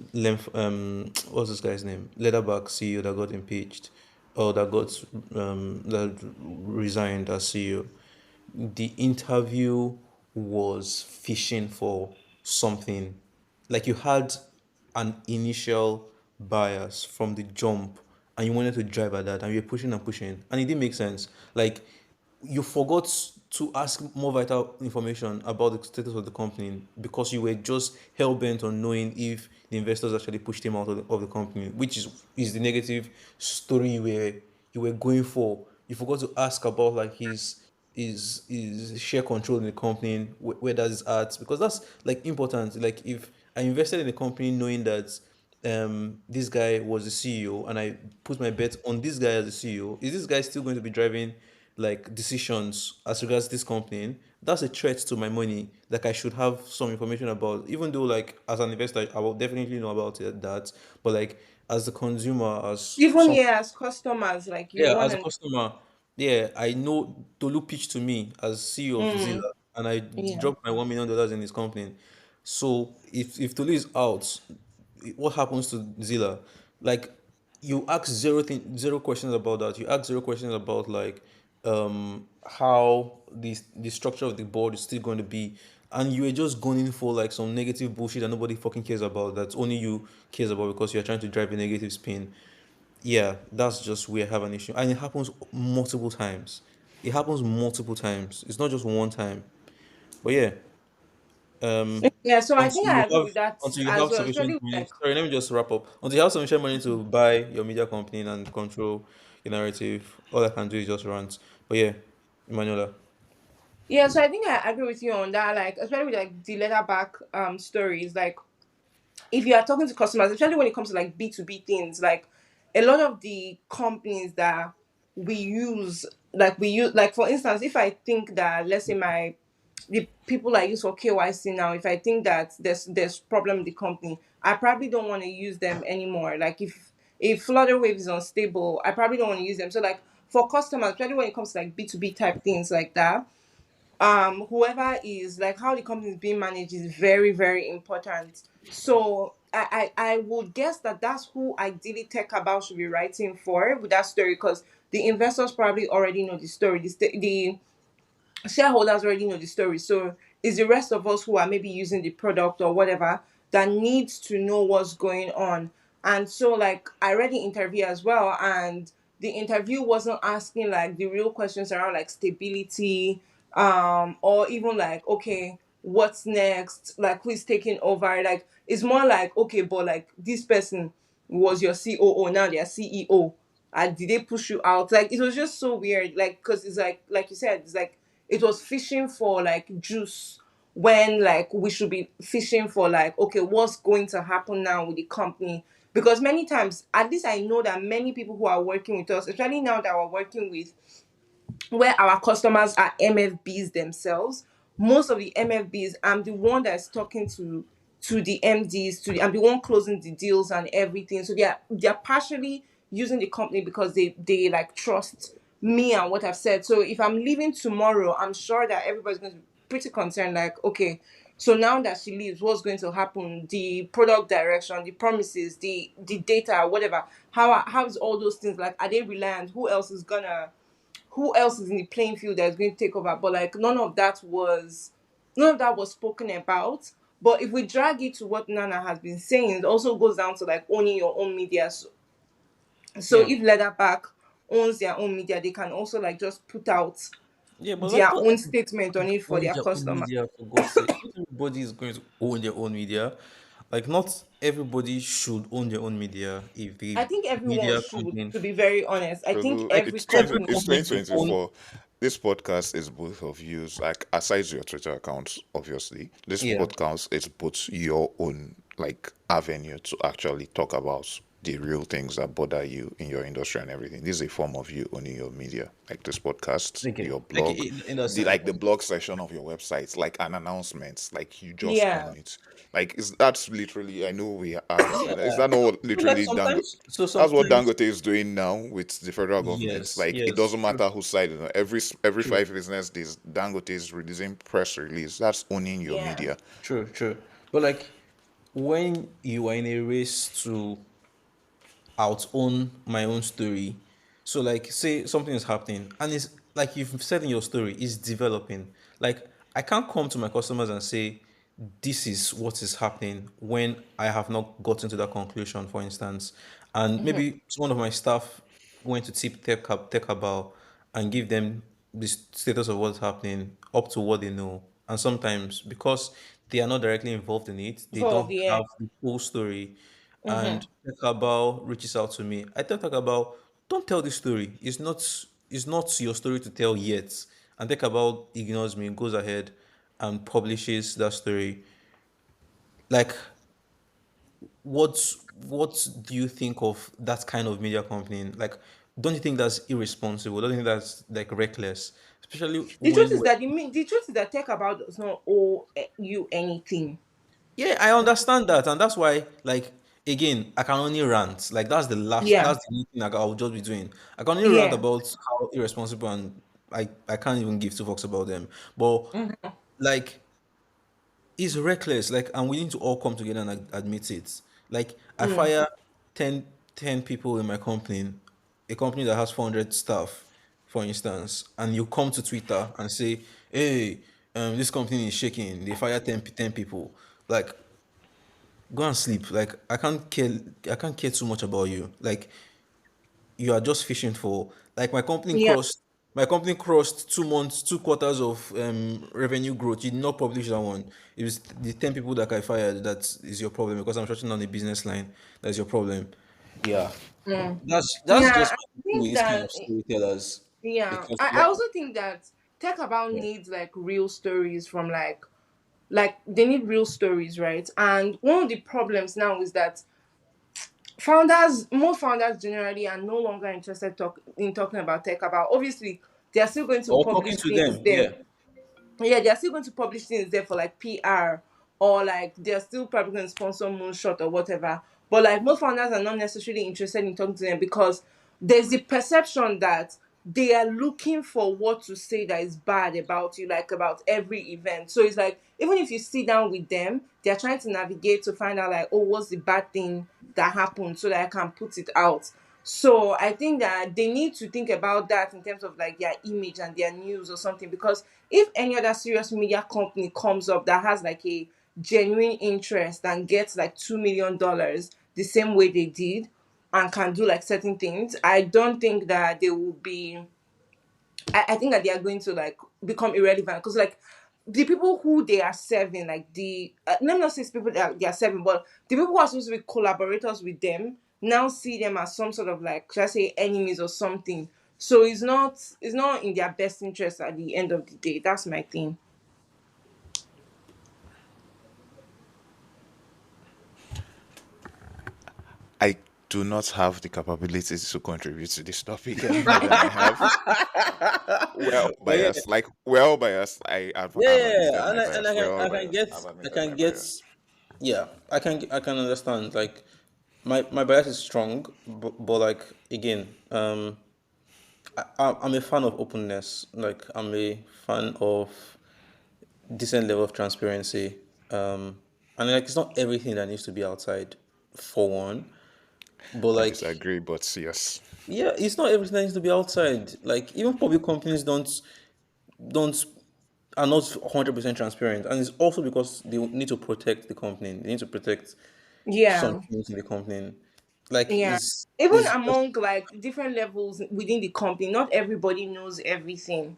this guy's name, leatherback CEO that got impeached, or that resigned as CEO. The interview was fishing for something. Like you had an initial bias from the jump and you wanted to drive at that and you're pushing and pushing and it didn't make sense. Like you forgot to ask more vital information about the status of the company because you were just hell bent on knowing if the investors actually pushed him out of the company, which is the negative story you were going for. You forgot to ask about like his share control in the company, where does it at, because that's like important. Like if I invested in the company knowing that this guy was the CEO and I put my bet on this guy as the CEO, is this guy still going to be driving like decisions as regards this company? That's a threat to my money. Like I should have some information about, even though like as an investor I will definitely know about it, that, but like as a consumer, as Even some, here as customers, like you yeah, want as a to. customer, yeah, I know Tolu pitched to me as CEO of Zilla, Mm, and I yeah. dropped my $1 million in his company. So if Tolu is out, what happens to Zilla? Like you ask zero questions about that. You ask zero questions about like how the structure of the board is still going to be, and you are just going in for like some negative bullshit that nobody fucking cares about. That only you cares about because you're trying to drive a negative spin. Yeah, that's just where I have an issue, and it happens multiple times. It happens multiple times. It's not just one time. But yeah, Yeah, so I until think you I agree have with that until you as have well, sufficient especially with, money. like. Sorry, let me just wrap up. Until you have sufficient money to buy your media company and control your narrative, all I can do is just rant. But yeah, Emanuela. Yeah, so I think I agree with you on that, like especially with like the leather back stories. Like if you are talking to customers, especially when it comes to like B2B things, like a lot of the companies that we use, like for instance, if I think that, let's say my the people I use for KYC now, if I think that there's problem with the company, I probably don't want to use them anymore. Like if Flutterwave is unstable, I probably don't want to use them. So like for customers, especially when it comes to like B2B type things like that, whoever is like how the company is being managed is very very important. So I would guess that that's who ideally tech about should be writing for with that story, because the investors probably already know the story, the shareholders already know the story. So it's the rest of us who are maybe using the product or whatever that needs to know what's going on. And so like I read the interview as well, and the interview wasn't asking like the real questions around like stability, or even like, okay, what's next, like who is taking over. Like it's more like, okay, but like this person was your COO, now they're CEO, and did they push you out? Like it was just so weird, like because it's like you said, it's like it was fishing for like juice, when like we should be fishing for like, okay, what's going to happen now with the company. Because many times, at least I know that many people who are working with us, especially now that we're working with where our customers are MFBs themselves. Most of the MFBs, I'm the one that's talking to the MDs, I'm the one closing the deals and everything. So they're partially using the company because they like trust me and what I've said. So if I'm leaving tomorrow, I'm sure that everybody's going to be pretty concerned, like, okay, so now that she leaves, what's going to happen? The product direction, the promises, the data, whatever. How is all those things, like, are they reliant? Who else is in the playing field that's going to take over? But like none of that was spoken about. But if we drag it to what Nana has been saying, it also goes down to like owning your own media. So Yeah, if Leatherback owns their own media, they can also like just put out yeah, but like their not own statement on it for own their their own customer. media, for God's sake. Not everybody is going to own their own media. Like not everybody should own their own media if the I think everyone media should, company, to be very honest. I think Tolu, like every every company. it's company should own. 2024. This podcast is both of you. Like aside your Twitter accounts, obviously, this Yeah. podcast is both your own like avenue to actually talk about the real things that bother you in your industry and everything. This is a form of you owning your media, like this podcast, Okay. your Like blog, in that the sense. like the blog section of your website, like an announcement, like you just Yeah. own it. Like is that's literally I know we are. Yeah. Is that not what So like literally Dango? sometimes, so That's what sometimes, Dangote is doing now with the federal government. yes, Like it yes, doesn't true, matter whose side. Every true, 5 business days, Dangote is releasing press release. That's owning your Yeah. media. true, true. But like when you are in a race to out own my own story. So like say something is happening and it's like you've said in your story, it's developing. Like I can't come to my customers and say this is what is happening when I have not gotten to that conclusion, for instance. And maybe one of my staff went to tip tech about and give them the status of what's happening up to what they know. And sometimes because they are not directly involved in it, they Involved, don't yeah. have the whole story. Mm-hmm. And Takabao reaches out to me. I tell Takabao, don't tell this story. It's not your story to tell yet. And Takabao ignores me, goes ahead and publishes that story. Like what do you think of that kind of media company? Like, don't you think that's irresponsible? Don't you think that's like reckless? Especially The truth when is we're. that the truth is that tech about does not owe you anything. Yeah, I understand that, and that's why, like, again, I can only rant. Like, Yeah, that's the only thing like I'll just be doing. I can only rant yeah. about how irresponsible and I can't even give two fucks about them. But Mm-hmm. like, it's reckless. Like, and we need to all come together and admit it. Like, I Mm. fire 10 people in my company, a company that has 400 staff, for instance, and you come to Twitter and say, "Hey, this company is shaking. They fire 10 people." Like, go and sleep. Like, I can't care too much about you. Like, you are just fishing for, like, Yeah. my company crossed 2 months, 2 quarters of revenue growth. You did not publish that one. It was the 10 people that I fired that is your problem because I'm shutting down a business line. That's your problem. Yeah. Mm. That's Yeah, just I my issue with think this kind that of storytellers. yeah. Because I also think that tech about needs like real stories from like they need real stories, right? And one of the problems now is that most founders generally are no longer interested in talking about tech about. Obviously, they are still going to or talking publish to things them, there. yeah. Yeah, they're still going to publish things there for like PR, or like they're still probably going to sponsor Moonshot or whatever. But like most founders are not necessarily interested in talking to them because there's the perception that they are looking for what to say that is bad about you, like about every event. So it's like even if you sit down with them, they're trying to navigate to find out like, oh, what's the bad thing that happened so that I can put it out. So I think that they need to think about that in terms of like their image and their news or something. Because if any other serious media company comes up that has like a genuine interest and gets like $2 million the same way they did and can do like certain things, I don't think that they will be. I think that they are going to like become irrelevant because like the people who they are serving, like let me not say it's people that they are serving, but the people who are supposed to be collaborators with them now see them as some sort of like, should I say, enemies or something. So it's not in their best interest at the end of the day. That's my thing. I do not have the capabilities to contribute to this topic any more than I have. But yeah, We're all biased. I've admitted and my bias. We're all biased. I've I admitted can my get, bias. yeah, I can understand. Like, my bias is strong, but like, again, I'm a fan of openness. Like, I'm a fan of decent level of transparency. And like, it's not everything that needs to be outside, for one. But I like, disagree, but yes. yeah, it's not everything that needs to be outside. Like, even public companies don't are not 100% transparent, and it's also because they need to protect the company. They need to protect some Yeah. things in the company. Like, Yeah. Even it's just, among like different levels within the company, not everybody knows everything.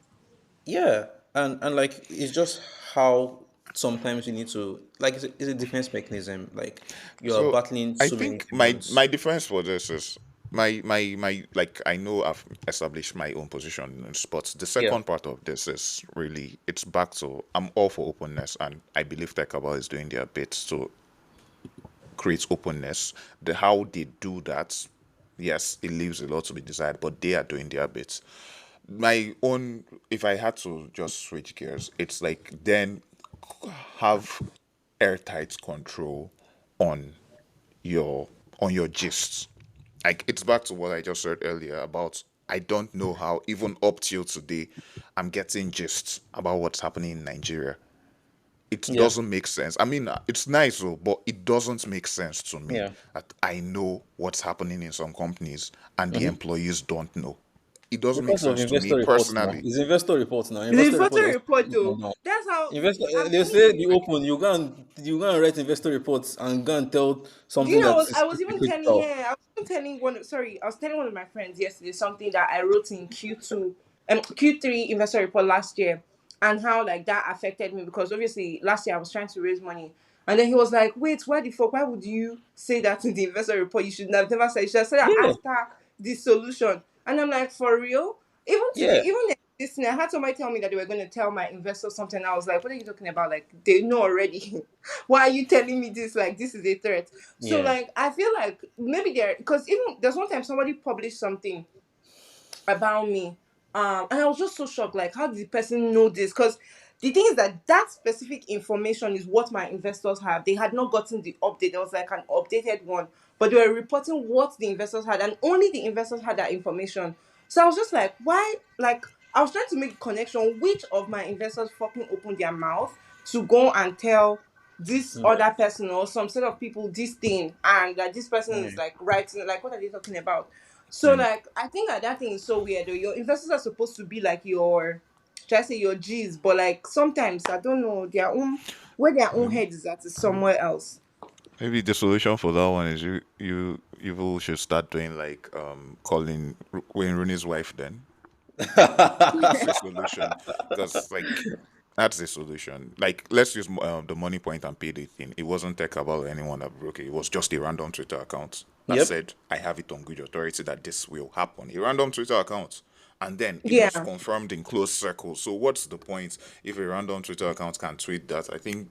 yeah, and like, it's just how sometimes you need to, like, it's a defense mechanism. Like, you are So battling I so many think my demons. defense for this is my like I know I've established my own position in sports. The Yeah. second part of this is really it's back to I'm all for openness and I believe Tekabal is doing their bit to create openness. The how they do that, yes, it leaves a lot to be desired, but they are doing their bit. My own if I had to just switch gears, it's like then have airtight control on your your gists. Like it's back to what I just said earlier about I don't know how even up till today I'm getting gists about what's happening in Nigeria. It Yeah. doesn't make sense. I mean, it's nice, though, but it doesn't make sense to me Yeah. that I know what's happening in some companies and the Hmm. employees don't know. It doesn't make Because of sense to me investor reports now. personally. It's investor reports now. The Investor report photo is report open though, now. that's how Investor, I'm they telling say you. be open. You go and write investor reports and go and tell Do you something know that I is was even telling, critical. yeah, I was even telling one, sorry, I was telling one of my friends yesterday something that I wrote in Q2 Q3 investor report last year, and how like that affected me because obviously last year I was trying to raise money. And then he was like, wait, why the fuck? Why would you say that in the investor report? You should have never said. You should have said that Yeah, after the solution. And I'm like, for real? Even today, yeah, even this, I had somebody tell me that they were going to tell my investors something. I was like, what are you talking about? Like, they know already. Why are you telling me this? Like, this is a threat. So, yeah, like, I feel like maybe because even there's one time somebody published something about me. And I was just so shocked. Like, how did the person know this? Because the thing is that that specific information is what my investors have. They had not gotten the update. There was like an updated one, but they were reporting what the investors had, and only the investors had that information. So I was just like, why? Like, I was trying to make a connection. Which of my investors fucking opened their mouth to go and tell this mm, other person or some set of people this thing, and that this person is mm, like writing, like, what are they talking about? So And like I think that thing is so weird though. Your investors are supposed to be like your, should I say your G's, but like sometimes I don't know their own, where their own maybe, head is at is somewhere else. maybe the solution for that one is you people should start doing like calling Wayne Rooney's wife then. That's the solution. Because like that's the solution. Like let's use the money point and payday thing. It wasn't tech about anyone that broke it. It was just a random Twitter account that yep, said, "I have it on good authority that this will happen." A random Twitter account. And then it was Yeah, confirmed in close circles. So what's the point if a random Twitter account can tweet that? I think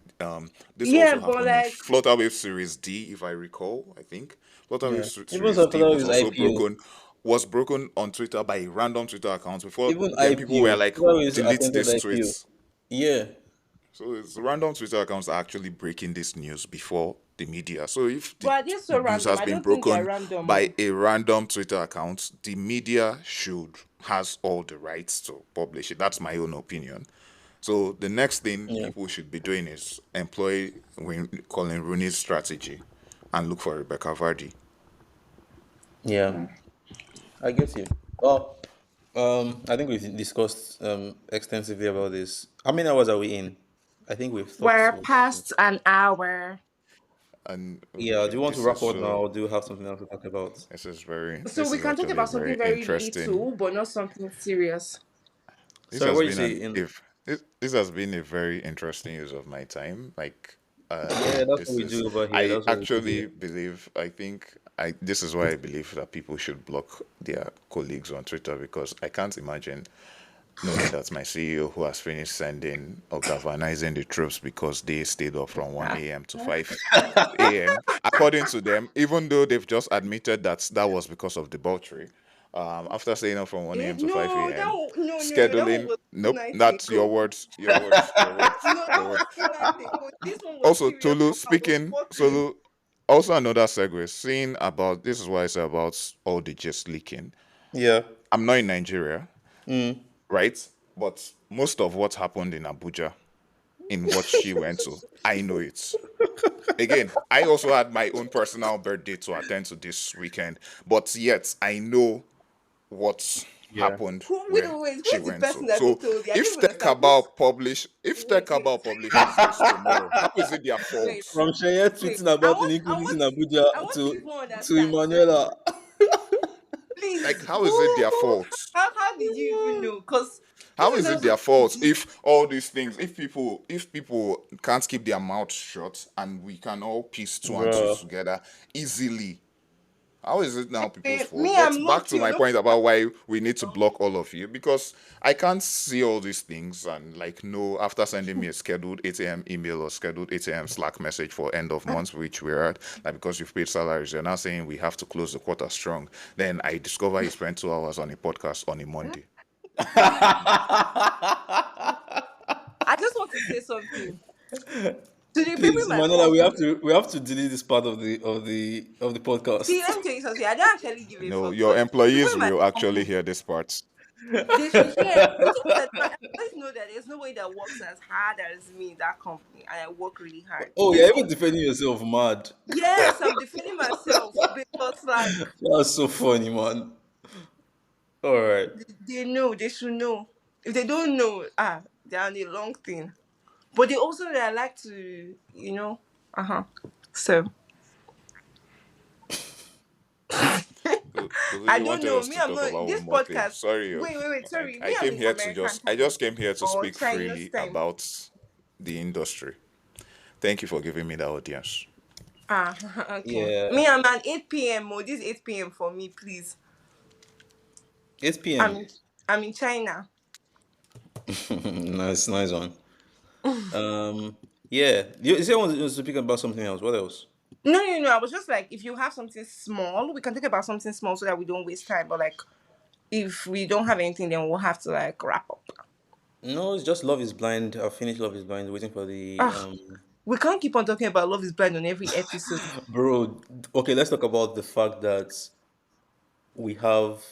this yeah, also but happened in like Flutterwave Series D, if I recall. I think Flutterwave yeah. Even Series D after was his also IPO, broken on Twitter by a random Twitter account. Before even then, people were IPO, like, after his delete attempted this IPO, tweet. yeah, So it's random Twitter accounts are actually breaking this news before the media. So if the but they're so news random. has I been don't think they're broken random. by Oh. a random Twitter account, the media should has all the rights to publish it. That's my own opinion. So the next thing yeah, people should be doing is employ when Colin Rooney's strategy and look for Rebecca Vardy. yeah. I get you. Well, I think we've discussed extensively about this. How many hours are we in? I think we've talked. We're past an hour. And Yeah. Do you want to this is wrap up now, so or do you have something else to talk about? So this we is can talk actually a about very something very interesting. little, but not something serious. This Sorry, has what you been say? an In if this has been a very interesting use of my time. Like yeah, that's what this we is do over here. I That's what we do here. actually believe I think I this is why I believe that people should block their colleagues on Twitter because I can't imagine knowing that my CEO who has finished sending or galvanizing the troops because they stayed up from 1 a.m. to 5 a.m. According to them, even though they've just admitted that that was because of debauchery, after staying up from 1 a.m. to 5 No, a.m., no, that one scheduling, was too nope, nice a not your go. words, your words, your words, No, your that words. was too nice a go. This one was Also, serious. Tolu, I was speaking, working. Solo, also another segue, seeing about, this is why I say about all the just leaking. Yeah. I'm not in Nigeria, Mm. right? But most of what happened in Abuja, in what she went to, I know it. Again, I also had my own personal birthday to attend to this weekend, but yet I know what Yeah. happened Wait, where wait, wait. she Who's the went person to. that even So told you? I don't if even Tech understand. Who's About publish if wait, Tech wait, About publishes this tomorrow, how is it their wait, fault? From Sheye wait. tweeting about inequalities in Abuja I want to to even to understand. Emanuela. Please, Like how is it their fault? how did you even know? Because this How is is it also their fault deep. if all these things, if people can't keep their mouths shut and we can all piece two and two Bro. together easily? How is it now people's fault? Me, But I'm low back to key. my No, point about why we need to block all of you because I can't see all these things and like know after sending me a scheduled 8 a.m. email or scheduled 8 a.m. Slack message for end of month, which we're at, like because you've paid salaries, you're now saying we have to close the quarter strong. Then I discover you spent 2 hours on a podcast on a Monday. I just want to say something to the people in Please, my Emanuela, company. we have to delete this part of the See, podcast. let me tell you something. I don't actually give a No, fuck your because people employees in my will actually company, hear this part. they should hear. The thing is that my employees know that there's nobody that works as hard as me in that company, and I work really hard. Oh, They you're know. even defending yourself, mad. Yes, I'm defending myself because, like, That's so funny, man. All right. they know. They should know. If they don't know, they're on a long thing. But they also they like to, So So Do I you don't wanted know. us Me, to I'm talk not about one this more thing? podcast. Sorry, Wait. Sorry. Me, I I'm came in here to American just I time just came here to or speak Chinese freely time. about the industry. Thank you for giving me the audience. Ah, okay. Yeah, Me, I'm at 8 p.m. Oh, this is 8 p.m. for me, please. 8 I'm p.m. in, I'm in China. Nice, nice one. Yeah. You say want to speak about something else. What else? No. I was just like, if you have something small, we can talk about something small so that we don't waste time. But like, if we don't have anything, then we'll have to like wrap up. No, it's just Love is Blind. I've finished Love is Blind, waiting for the Ah, we can't keep on talking about Love is Blind on every episode. bro. Okay, let's talk about the fact that we have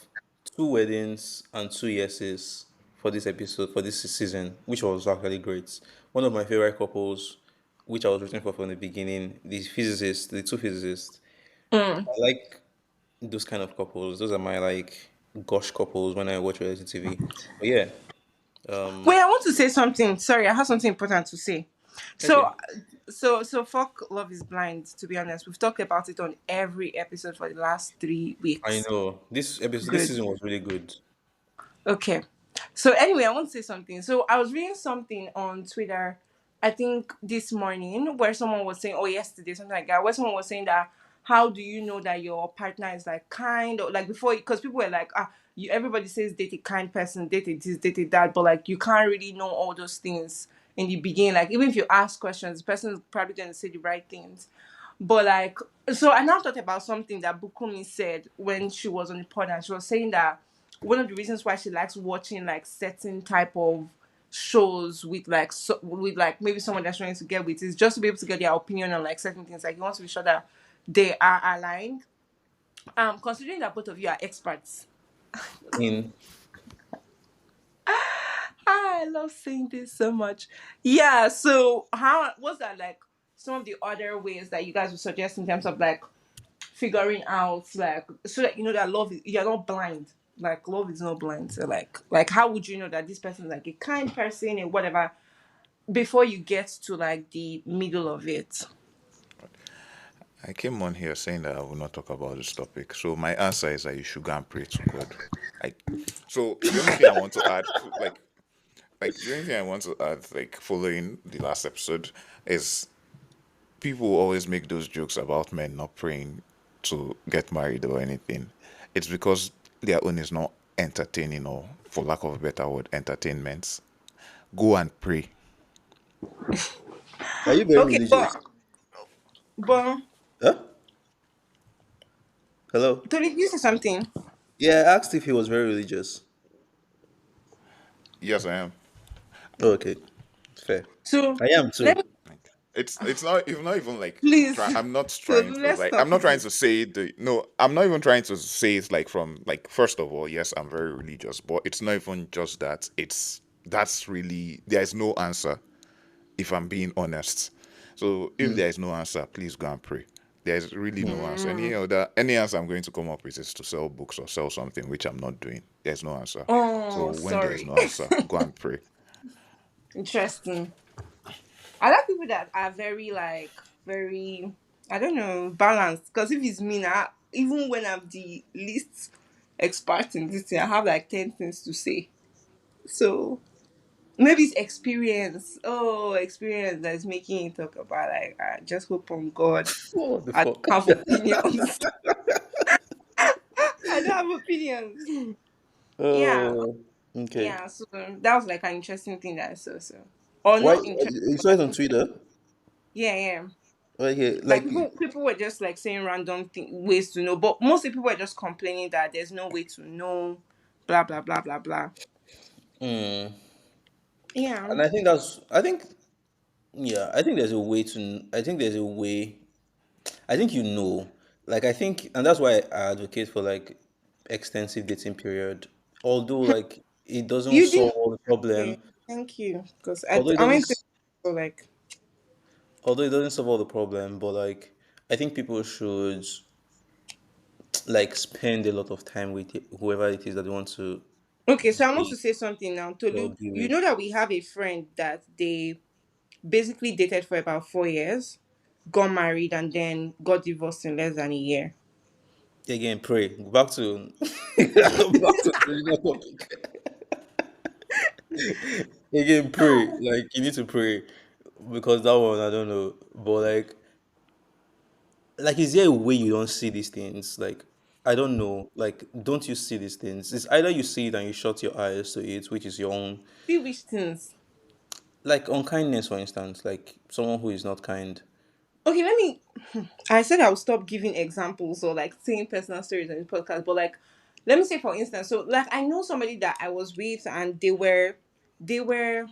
two weddings and two yeses for this episode for this season, which was actually great. One of my favorite couples, which I was rooting for from the beginning, the physicists, the two physicists. Mm. I like those kind of couples. Those are my like gosh couples when I watch reality TV. But yeah, Wait, um, I want to say something. Sorry, I have something important to say. So, okay. fuck Love is Blind. To be honest, we've talked about it on every episode for the last three I weeks. know this episode, this Good. season was really good. Okay. So anyway, I want to say something. So I was reading something on Twitter, I think this morning, where someone was saying, oh, yesterday, something like that, where someone was saying that how do you know that your partner is like kind or like before, because people were like, you everybody says date a kind person, date a this, date a that, but like you can't really know all those things in the beginning. Like even if you ask questions, the person is probably going to say the right things. But like, so I now thought about something that Bukumi said when she was on the pod, and she was saying that one of the reasons why she likes watching like certain type of shows with like with like maybe someone that's trying to get with is just to be able to get their opinion on like certain things. Like you want to be sure that they are aligned. Considering that both of you are experts, In I love saying this so much. Yeah. So how what's that like? Some of the other ways that you guys would suggest in terms of like figuring out like so that you know that love is you're not blind, like love is not blind, so like how would you know that this person is like a kind person and whatever before you get to like the middle of it. I came on here saying that I will not talk about this topic. So my answer is that you should go and pray to God. Like, so the only thing I want to add, the only thing I want to add, like following the last episode, is people always make those jokes about men not praying to get married or anything. It's because their own is not entertaining or, for lack of a better word, entertainment. Go and pray. are you very Okay, religious? but Huh? Hello. Tony, you say something. Yeah, I asked if he was very religious. Yes, I am. Oh, okay, fair. So I am let too. me Like, it's not even like please. I'm not trying Tolu, to let's like stop I'm not trying this. to say the no I'm not even trying to say it like from like first of all, yes, I'm very religious, but it's not even just that. It's that's really there's no answer if I'm being honest. So if Mm. there is no answer, please go and pray. There's really no answer. Mm. Any answer I'm going to come up with is to sell books or sell something, which I'm not doing. There's no answer. So Oh, when there is sorry. no answer, go and pray. Interesting. I like people that are very like very I don't know balanced because if it's me now, even when I'm the least expert in this thing, I have like 10 things to say. So maybe it's experience. Oh, experience that is making you talk about like I just hope on God. What the I fuck? don't have opinions. I don't have opinions. Yeah, Oh, okay. yeah. So that was like an interesting thing that I saw. So or Why not interesting, you but saw I it on think Twitter? yeah, yeah. Okay, Like like people were just like saying random ways to know, but mostly people were just complaining that there's no way to know, blah blah blah blah blah. mm, Yeah. and I think yeah, I think there's a way to I think there's a way I think you know. Like I think and that's why I advocate for like extensive dating period. Although like it doesn't You solve didn't. all the Okay, problem. thank you. Because Although it I doesn't went to so like although it doesn't solve all the problem, but like I think people should like spend a lot of time with whoever it is that they want to okay. So I want to date say something now, or Tolu. be You with. know that we have a friend that they basically dated for about 4 years, got married, and then got divorced in less than a year. Again, pray. Back to back to the original topic. Again, pray. Like you need to pray because that one I don't know, but like is there a way you don't see these things? Like I don't know. Like don't you see these things? It's either you see it and you shut your eyes to it, which is your own. See which things. Like unkindness, for instance, like someone who is not kind. Okay, let me. I said I would stop giving examples or like saying personal stories on the podcast, but like, let me say for instance. So like, I know somebody that I was with, and they were, they were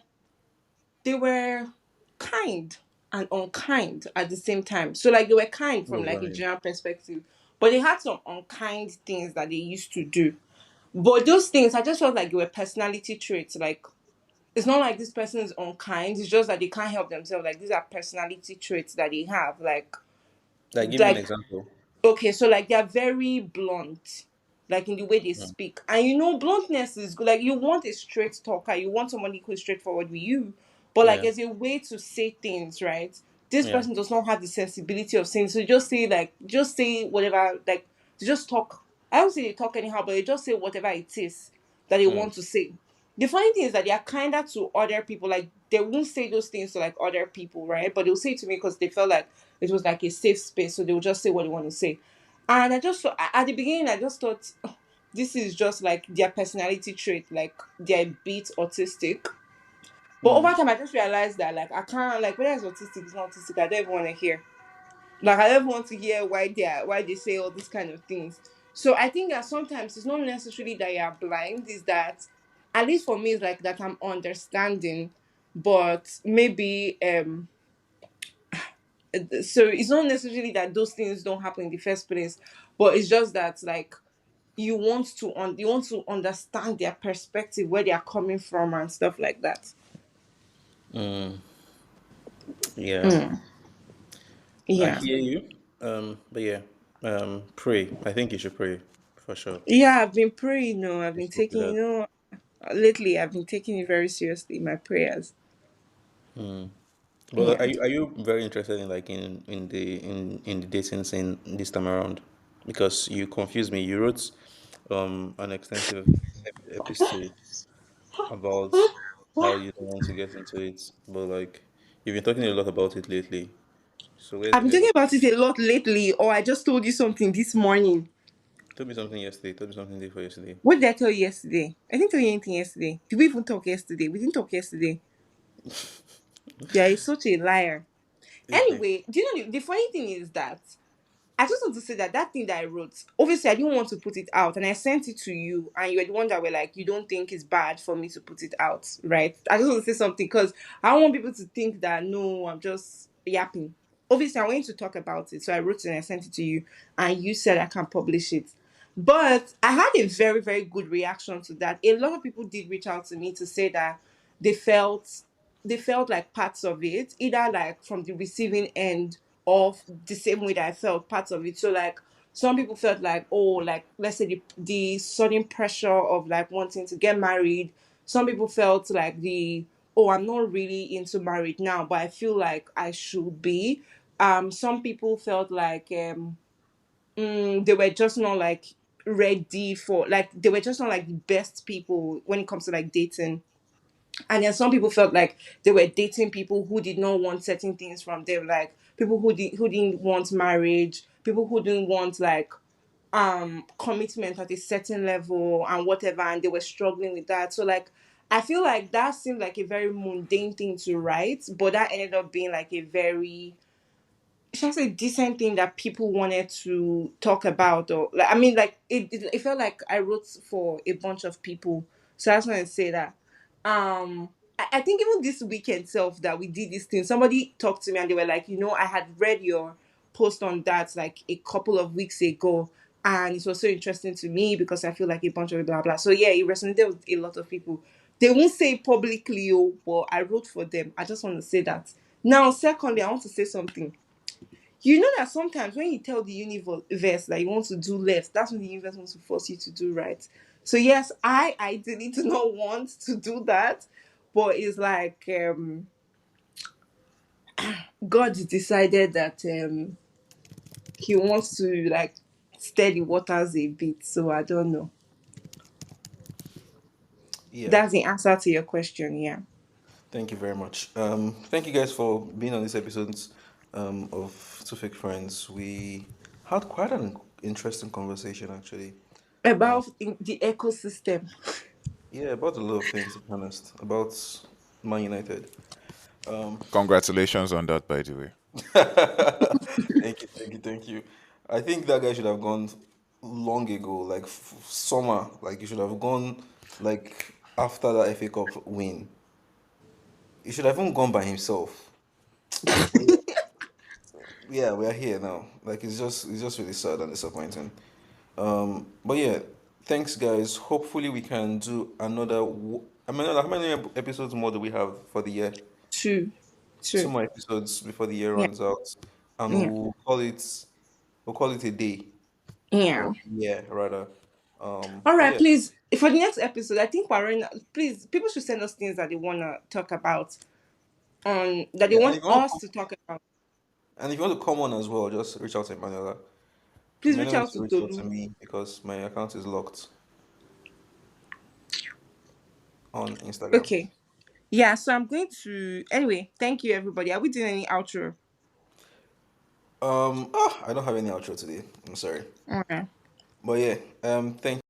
kind and unkind at the same time. So like, they were kind from Oh like a right. general perspective, but they had some unkind things that they used to do. But those things, I just felt like they were personality traits. Like, it's not like this person is unkind. It's just that they can't help themselves. Like, these are personality traits that they have. Like give me an Like example. okay, so like they're very blunt, like in the way they Mm. speak. And bluntness is good. Like, you want a straight talker, you want somebody who's straightforward with you. But like, Yeah. as a way to say things, right? This Yeah. person does not have the sensibility of saying, so just say like, just say whatever, like, to just talk. I don't say they talk anyhow, but they just say whatever it is that they Mm. want to say. The funny thing is that they are kinder to other people. Like, they won't say those things to like other people, right? But they'll say it to me because they felt like it was like a safe space, so they'll just say what they want to say. And I just at the beginning, I just thought, "Oh, this is just like their personality trait, like they're a bit autistic." But over Mm. time, I just realized that like I can't, like, whether it's autistic, it's not autistic. I don't even want to hear. Like, I don't want to hear why they say all these kind of things. So I think that sometimes it's not necessarily that you are blind. Is that, at least for me, it's like that I'm understanding, but maybe so it's not necessarily that those things don't happen in the first place, but it's just that like you want to understand their perspective, where they are coming from and stuff like that. Mm. Yeah. Mm, I yeah. hear you. But yeah. Pray. I think you should pray for sure. Yeah, I've been praying, I've been Let's go with taking, that. lately I've been taking it very seriously, my prayers. Mm. But Yeah. are you very interested in like in the dating scene this time around? Because you confused me. You wrote an extensive epistle about how you don't want to get into it, but like you've been talking a lot about it lately. So where's I've your been head talking at? about it a lot lately, or I just told you something this morning. Told me something yesterday. Told me something day for yesterday. What did I tell you yesterday? I didn't tell you anything yesterday. Did we even talk yesterday? We didn't talk yesterday. Yeah, you're such a liar. Okay. Anyway, do you know the funny thing is that I just want to say that that thing that I wrote, obviously, I didn't want to put it out, and I sent it to you, and you were the one that were like, you don't think it's bad for me to put it out, right? I just want to say something because I don't want people to think that no, I'm just yapping. Obviously, I want you to talk about it, so I wrote it and I sent it to you, and you said I can publish it. But I had a very, very good reaction to that. A lot of people did reach out to me to say that they felt they felt like parts of it, either like from the receiving end of the same way that I felt parts of it. So like, some people felt like, oh, like, let's say the sudden pressure of like wanting to get married. Some people felt like the, oh, I'm not really into marriage now, but I feel like I should be. Some people felt like they were just not like ready for, like, they were just not like the best people when it comes to like dating. And then some people felt like they were dating people who did not want certain things from them, like people who didn't want marriage, people who didn't want like commitment at a certain level and whatever, and they were struggling with that. So like, I feel like that seemed like a very mundane thing to write, but that ended up being like a very, just a decent thing that people wanted to talk about. Or like, I mean, like, it felt like I wrote for a bunch of people. So I just want to say that I think even this weekend itself that we did this thing, somebody talked to me and they were like, I had read your post on that like a couple of weeks ago, and it was so interesting to me because I feel like a bunch of blah blah. So yeah, it resonated with a lot of people. They won't say it publicly, but I wrote for them. I just want to say that. Now, secondly, I want to say something. You know that sometimes when you tell the universe that you want to do less, that's when the universe wants to force you to do right. So yes, I ideally do not want to do that, but it's like God decided that he wants to like steady waters a bit. So I don't know. Yeah. That's the answer to your question. Yeah. Thank you very much. Thank you guys for being on this episode of Two Fake Friends. We had quite an interesting conversation, actually. About the ecosystem. Yeah, about a lot of things, to be honest, about Man United. Congratulations on that, by the way. Thank you, thank you, thank you. I think that guy should have gone long ago, like summer. Like, you should have gone like after that FA Cup win. He should have even gone by himself. But yeah, we are here now. Like, it's just really sad and disappointing. But yeah, thanks guys. Hopefully we can do another. I mean, how many episodes more do we have for the year? Two. Two Two. more episodes before the year Yeah. runs out, and Yeah. we'll call it a day, Yeah. or yeah, rather. All But right, yeah, please. For the next episode, I think we're running. Please, people should send us things that they wanna talk about. That they yeah, want us to talk about. and if you want to come on as well, just reach out to Emanuela. Please reach Emanuela out needs to to reach out to Tolu. me because my account is locked on Instagram. Okay. Yeah. So I'm going to. Anyway, thank you, everybody. Are we doing any outro? I don't have any outro today. I'm sorry, Okay. but yeah, thank